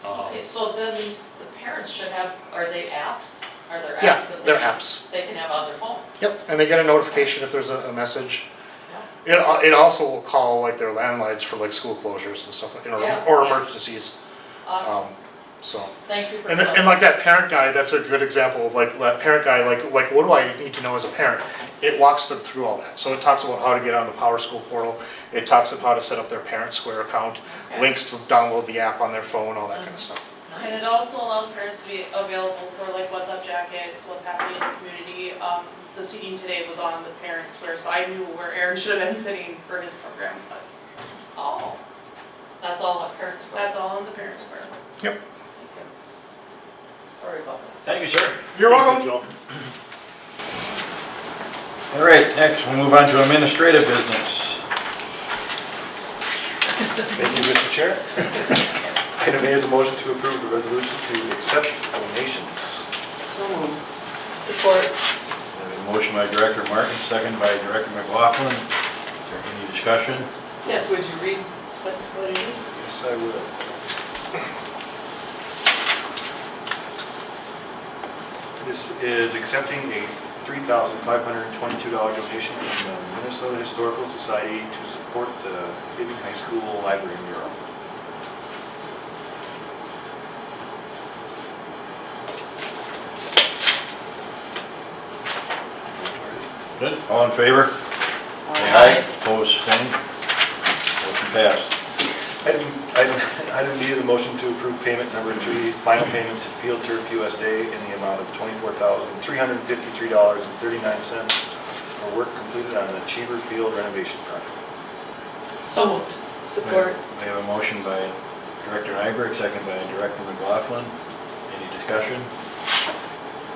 okay, so then the parents should have, are they apps? Are there Yeah, apps that they're they should, apps. they can have on their phone? Yep, and they get a notification if there's a message. It also will call like their landlines for like school closures and stuff, Yeah, or yeah. emergencies. Awesome. So, Thank you for. and like that parent guide, that's a good example of like that parent guide, like what do I need to know as a parent? It walks them through all that. So it talks about how to get on the Power School portal. It talks about how to set up their Parent Square account, Okay. links to download the app on their phone, all that kind of stuff. And it Nice. also allows parents to be available for like what's up jackets, what's happening in the community. The seating today was on the Parent Square, so I knew where Aaron should have been sitting for his program, but Oh, that's all at Parents. that's all in the Parent Square. Yep. Sorry about that. Thank you, sir. You're Thank you, welcome. Joel. All right, next we'll move on to administrative business. Thank you, Mr. Chair. Item A is a motion to approve the resolution to accept donations. So moved. Support. We have a motion by Director Martin, second by Director McLaughlin. Is there any discussion? Yes, would you read what it is? Yes, I will. This is accepting a $3,522 donation from the Minnesota Historical Society to support the Hibbing High School Library mural. Good, all in favor? Say aye. Opposed, same. Motion passed. Item B is a motion to approve payment number 3, final payment to Field Turf USA in the amount of $24,353.39 for work completed on the Cheever Field renovation project. So moved. Support. We have a motion by Director Nyberg, second by Director McLaughlin. Any discussion?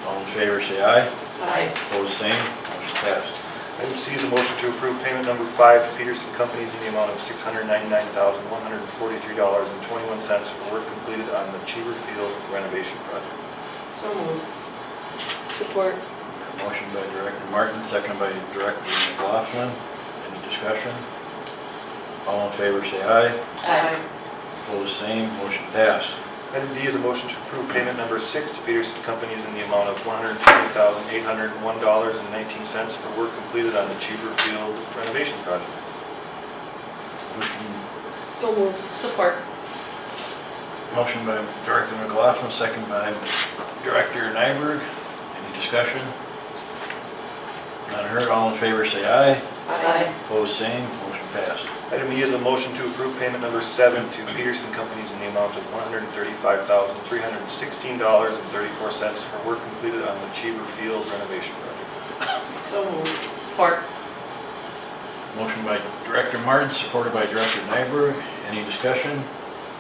All in favor, say aye. Aye. Opposed, same. Motion passed. Item C is a motion to approve payment number 5 to Peterson Companies in the amount of $699,143.21 for work completed on the Cheever Field renovation project. So moved. Support. Motion by Director Martin, second by Director McLaughlin. Any discussion? All in favor, say aye. Aye. Opposed, same. Motion passed. Item D is a motion to approve payment number 6 to Peterson Companies in the amount of $120,801.19 for work completed on the Cheever Field renovation project. Motion So moved. Support. Motion by Director McLaughlin, second by Director Nyberg. Any discussion? None heard, all in favor say aye. Aye. Opposed, same, motion passed. Item E is a motion to approve payment number 7 to Peterson Companies in the amount of $135,316.34 for work completed on the Cheever Field renovation project. So moved. Support. Motion by Director Martin, supported by Director Nyberg. Any discussion?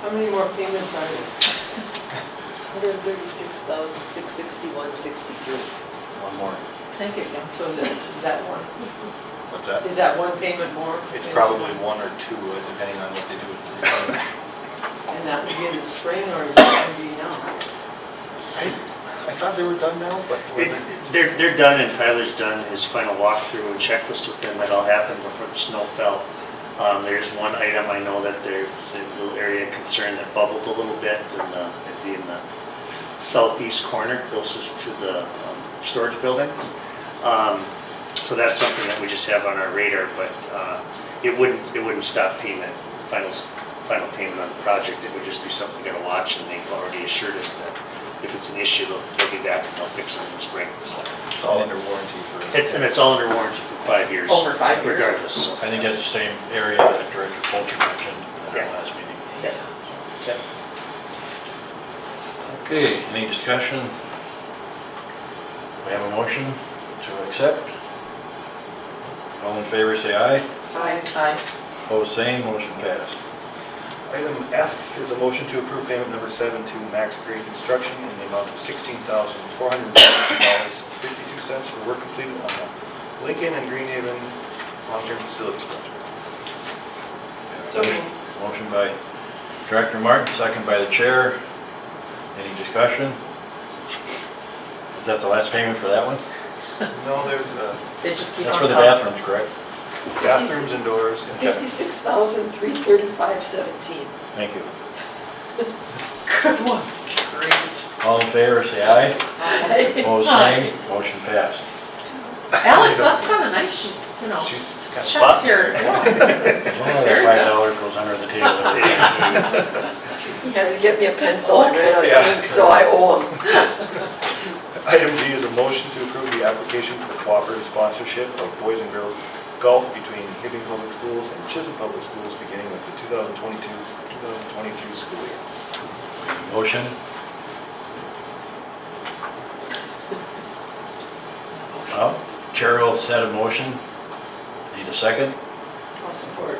How many more payments are there? 136,661.63. One more. Thank you. So is that one? What's that? Is that one payment more? It's probably 1 or 2, depending on what they do with the repayment. And that would be in the spring, or is that going to be now? I thought they were done now, but They're done, and Tyler's done his final walkthrough and checklist with them. That all happened before the snow fell. There's one item I know that there's a little area of concern that bubbled a little bit, and it'd be in the southeast corner closest to the storage building. So that's something that we just have on our radar, but it wouldn't stop payment, final payment on the project. It would just be something we gotta watch, and they've already assured us that if it's an issue, they'll be back and they'll fix it in the spring. So it's all under warranty for. it's all under warranty for 5 years. Over 5 years. Regardless. So, I think that's the same area that Director Polter mentioned at Yeah. our last meeting. yeah. Yeah. Okay, any discussion? We have a motion to accept. All in favor, say aye. Aye. Aye. Opposed, same, motion passed. Item F is a motion to approve payment number 7 to Max Grade Construction in the amount of $16,452.52 for work completed on the Lincoln and Greenhaven long-term facilities project. So moved. Motion by Director Martin, second by the chair. Any discussion? Is that the last payment for that one? No, there's They just keep That's on for the coming. bathrooms, correct? bathrooms and doors. $56,335.17. Thank you. Good one. Great. All in favor, say aye. Aye. Opposed, same, motion passed. Alex, that's kind of nice. She's, She's kind of checks your, As long as that $5 goes under the table. every time. He had to get me a pencil, I ran out Yeah. of ink, so I owe him. Item G is a motion to approve the application for cooperative sponsorship of boys and girls golf between Hibbing Public Schools and Chisholm Public Schools beginning with the 2022-2023 school year. Motion? Well, Chair will set a motion. Need a second? I'll support.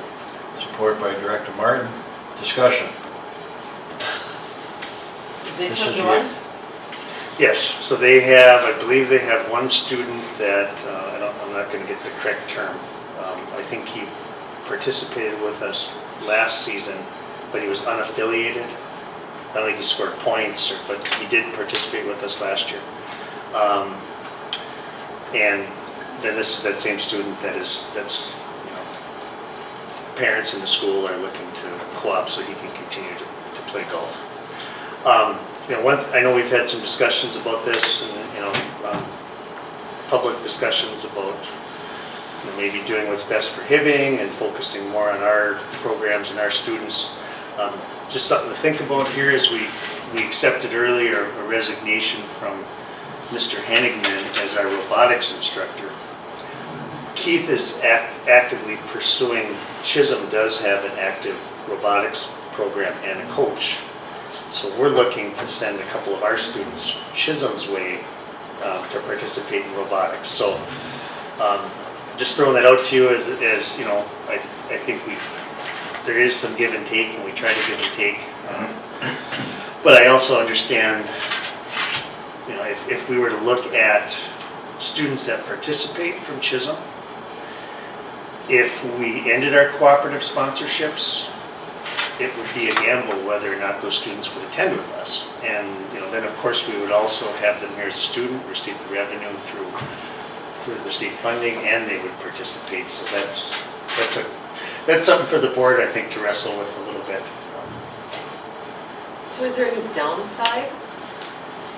Support by Director Martin. Discussion. Did they This come is to your- us? Yes, so they have, I believe they have one student that, I'm not gonna get the correct term. I think he participated with us last season, but he was unaffiliated. I don't think he scored points, but he did participate with us last year. And then this is that same student that's, parents in the school are looking to co-op so he can continue to play golf. I know we've had some discussions about this and, public discussions about maybe doing what's best for Hibbing and focusing more on our programs and our students. Just something to think about here is we accepted earlier a resignation from Mr. Henigman as our robotics instructor. Keith is actively pursuing, Chisholm does have an active robotics program and a coach. So we're looking to send a couple of our students Chisholm's way to participate in robotics. So just throwing that out to you as I think there is some give and take, and we try to give and take. But I also understand, if we were to look at students that participate from Chisholm, if we ended our cooperative sponsorships, it would be a gamble whether or not those students would attend with us. And then of course we would also have them here as a student, receive the revenue through the state funding, and they would participate. So that's something for the board, I think, to wrestle with a little bit. So is there any downside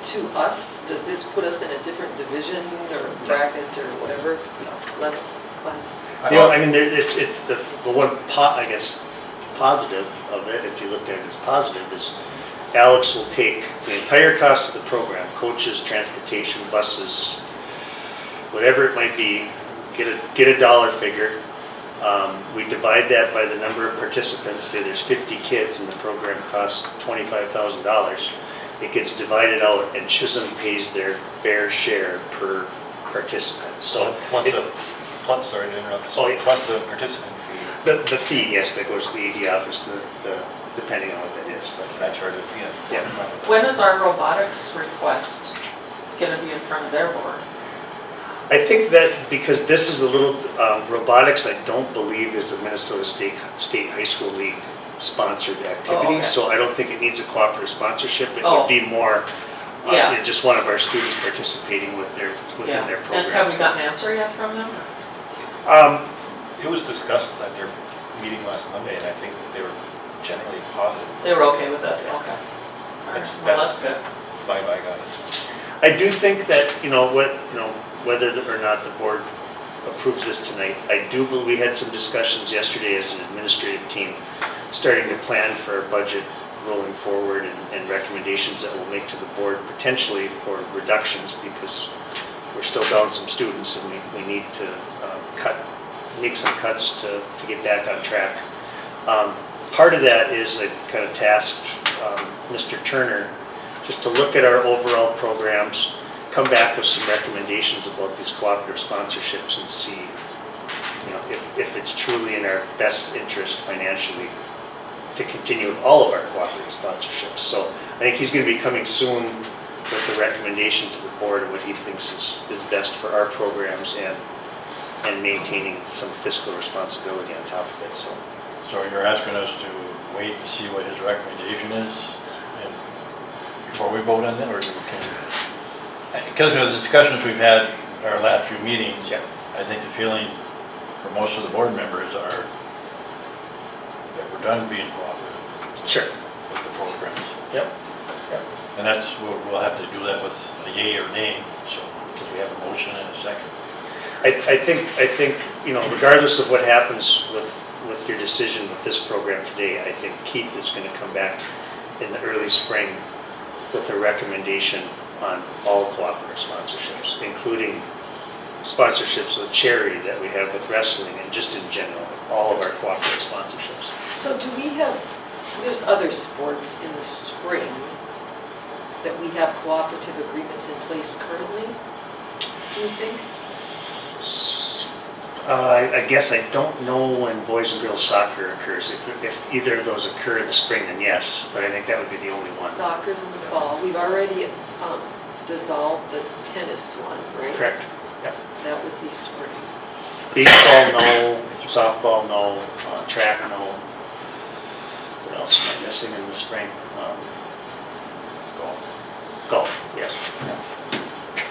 to us? Does this put us in a different division or bracket or whatever level, class? It's the one I guess positive of it, if you look at it as positive, is Alex will take the entire cost of the program, coaches, transportation, buses, whatever it might be, get a dollar figure. We divide that by the number of participants. Say there's 50 kids and the program costs $25,000. It gets divided out and Chisholm pays their fair share per participant. So Sorry to interrupt. Oh, yeah. Plus the participant fee. the fee, yes, that goes to the AD office, depending on what that is. But That charge of fee. yeah. When is our robotics request gonna be in front of their board? I think that because this is a little, robotics, I don't believe is a Minnesota State High School League sponsored activity. okay. So I don't think it needs a cooperative sponsorship. It Oh. would be more, Yeah. just one of our students participating within their program. And have we gotten an answer yet from them? It was discussed at their meeting last Monday, and I think they were generally positive. They were okay with it? Okay. All right, well, that's good. Vibe I got it. I do think that, whether or not the board approves this tonight, I do believe we had some discussions yesterday as an administrative team, starting to plan for a budget rolling forward and recommendations that we'll make to the board potentially for reductions, because we're still down some students and we need to make some cuts to get back on track. Part of that is I kind of tasked Mr. Turner just to look at our overall programs, come back with some recommendations about these cooperative sponsorships and see, if it's truly in our best interest financially to continue with all of our cooperative sponsorships. So I think he's going to be coming soon with a recommendation to the board of what he thinks is best for our programs and maintaining some fiscal responsibility on top of it. So you're asking us to wait and see what his recommendation is and before we vote on that, or because of the discussions we've had in our last few meetings, Yeah. I think the feeling for most of the board members are that we're done being cooperative sure. with the programs. Yep. And we'll have to do that with a yay or nay, so, because we have a motion and a second. I think regardless of what happens with your decision with this program today, I think Keith is going to come back in the early spring with a recommendation on all cooperative sponsorships, including sponsorships with charity that we have with wrestling and just in general, all of our cooperative sponsorships. So do we have, there's other sports in the spring that we have cooperative agreements in place currently, do you think? I guess I don't know when boys and girls soccer occurs. If either of those occur in the spring, then yes, but I think that would be the only one. Soccer's in the fall. We've already dissolved the tennis one, right? Correct. Yep. That would be spring. Baseball, no. Softball, no. Track, no. What else am I missing in the spring? Golf, yes.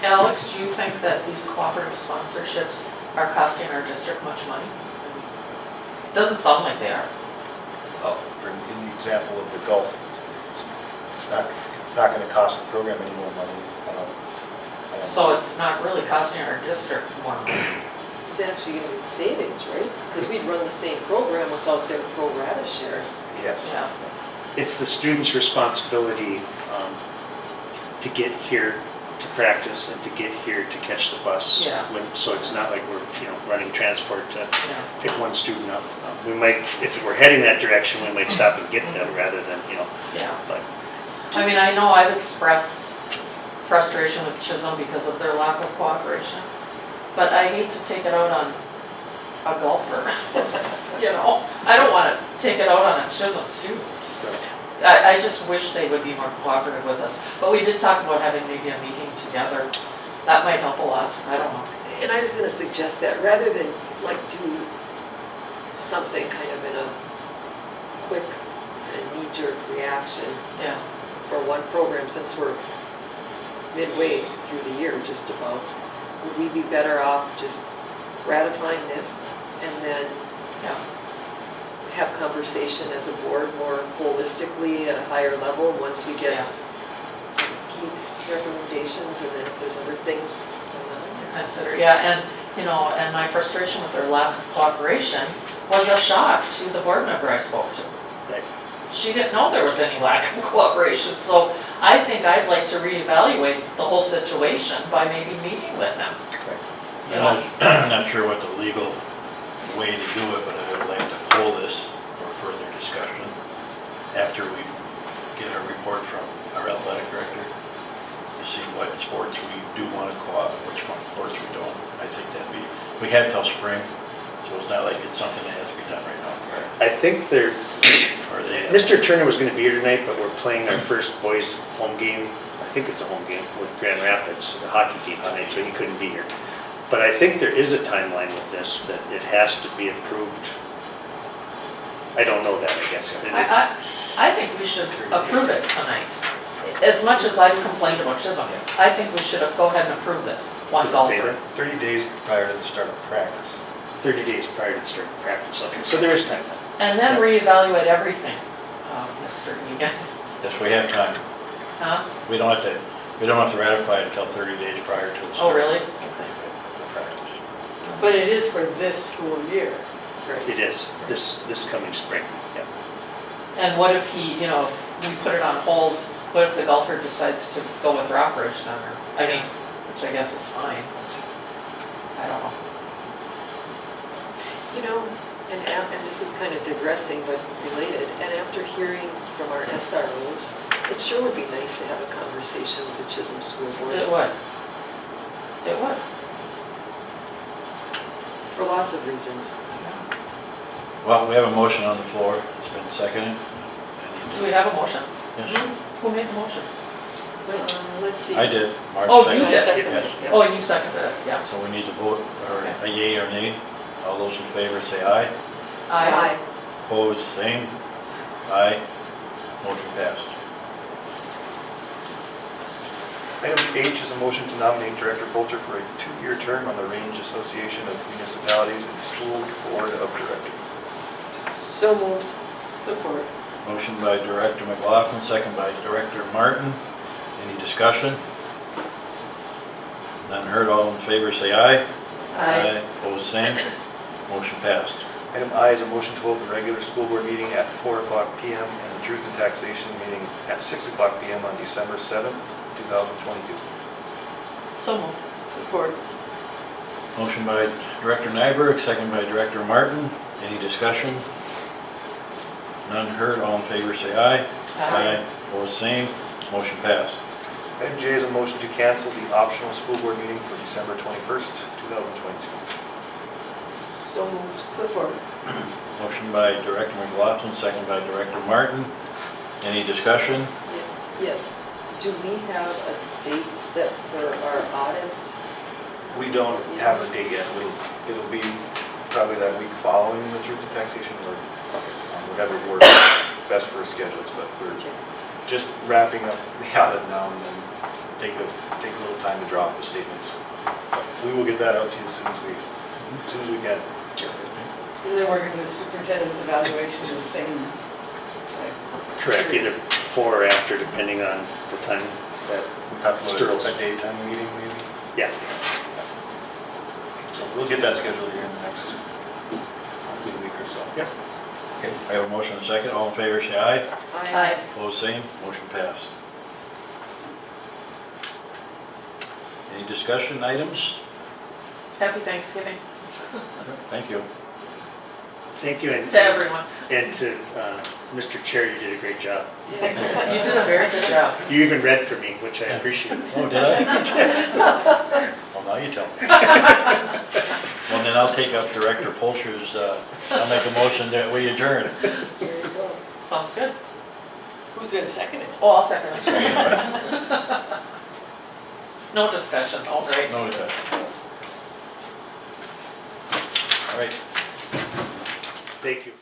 Alex, do you think that these cooperative sponsorships are costing our district much money? Doesn't sound like they are. In the example of the golf, it's not going to cost the program any more money. I don't So it's not really costing our district more money. It's actually going to be savings, right? Because we'd run the same program without their pro rata share. Yes. Yeah. It's the student's responsibility to get here to practice and to get here to catch the bus. Yeah. So it's not like we're, running transport to Yeah. pick one student up. We might, if we're heading that direction, we might stop and get them rather than, Yeah. but I mean, I know I've expressed frustration with Chisholm because of their lack of cooperation, but I hate to take it out on a golfer. I don't want to take it out on a Chisholm student. I just wish they would be more cooperative with us. But we did talk about having maybe a meeting together. That might help a lot. I don't know. And I was going to suggest that rather than like do something kind of in a quick and knee-jerk reaction Yeah. for one program, since we're midway through the year just about, would we be better off just ratifying this and then Yeah. have conversation as a board more holistically at a higher level once we get Keith's recommendations, and then if there's other things To consider, yeah, and my frustration with their lack of cooperation was a shock to the board member I spoke to. Right. She didn't know there was any lack of cooperation, so I think I'd like to reevaluate the whole situation by maybe meeting with them. I'm not sure what the legal way to do it, but I would like to pull this for further discussion after we get our report from our athletic director to see what sports we do want to co-op and which sports we don't. I think we had till spring, so it's not like it's something that has to be done right now. I think Or they have- Mr. Turner was going to be here tonight, but we're playing our first boys home game. I think it's a home game with Grand Rapids, a hockey game tonight, so he couldn't be here. But I think there is a timeline with this, that it has to be approved. I don't know that, I guess. I think we should approve it tonight. As much as I've complained about Chisholm, I think we should go ahead and approve this one Does it say golfer. that? 30 days prior to the start of practice. 30 days prior to the start of practice, okay, so there is time. And then reevaluate everything, Mr. Egan. Yes, we have time. Huh? We don't have to ratify it until 30 days prior to the Oh, start. really? of practice. But it is for this school year. It is, this coming spring, yeah. And what if if we put it on hold, what if the golfer decides to go with Rockbridge then, which I guess is fine. I don't know. and this is kind of digressing but related, and after hearing from our SROs, it sure would be nice to have a conversation with the Chisholm School Board It would. It would. for lots of reasons. Well, we have a motion on the floor. It's been seconded. Do we have a motion? Yes, Who made the motion? Let's see. I did. Mark Oh, you seconded. did? Yes. Oh, and you seconded it, yeah. So we need to vote, or Okay. a yea or nay. All those in favor say aye. Aye. Opposed, same. Aye. Motion passed. Item H is a motion to nominate Director Bolger for a 2-year term on the Range Association of Municipalities and School Board of Directors. So moved. Support. Motion by Director McLaughlin, second by Director Martin. Any discussion? None heard, all in favor say aye. Aye. Opposed, same. Motion passed. Item I is a motion to hold the regular school board meeting at 4:00 PM and the truth and taxation meeting at 6:00 PM on December 7th, 2022. So moved. Support. Motion by Director Nyberg, second by Director Martin. Any discussion? None heard, all in favor say aye. Opposed, same. Motion passed. Item J is a motion to cancel the optional school board meeting for December 21st, 2022. So moved. Support. Motion by Director McLaughlin, second by Director Martin. Any discussion? Yes. Do we have a date set for our audit? We don't have a date yet. It'll be probably that week following the truth and taxation or whatever works best for schedules, but we're just wrapping up the audit now and then take a little time to draw up the statements. We will get that out to you as soon as we can. And then we're going to do the superintendent's evaluation in the same time. Correct, either before or after, depending on the time that We talked about Sterls. a daytime meeting maybe. Yeah. So we'll get that scheduled here in the next, hopefully, week or so. Yep. Okay, I have a motion and a second. All in favor say aye. Aye. Opposed, same. Motion passed. Any discussion items? Happy Thanksgiving Thank you. Thank you, and to everyone. and to Mr. Chair, you did a great job. You did a very good job. You even read for me, which I appreciate. Oh, did I? Well, now you tell me. Well, then I'll take up Director Polcher's, I'll make a motion that we adjourn. There you go. Sounds good. Who's going to second it? Oh, I'll second it. No discussion, all right. No discussion. All right. Thank you.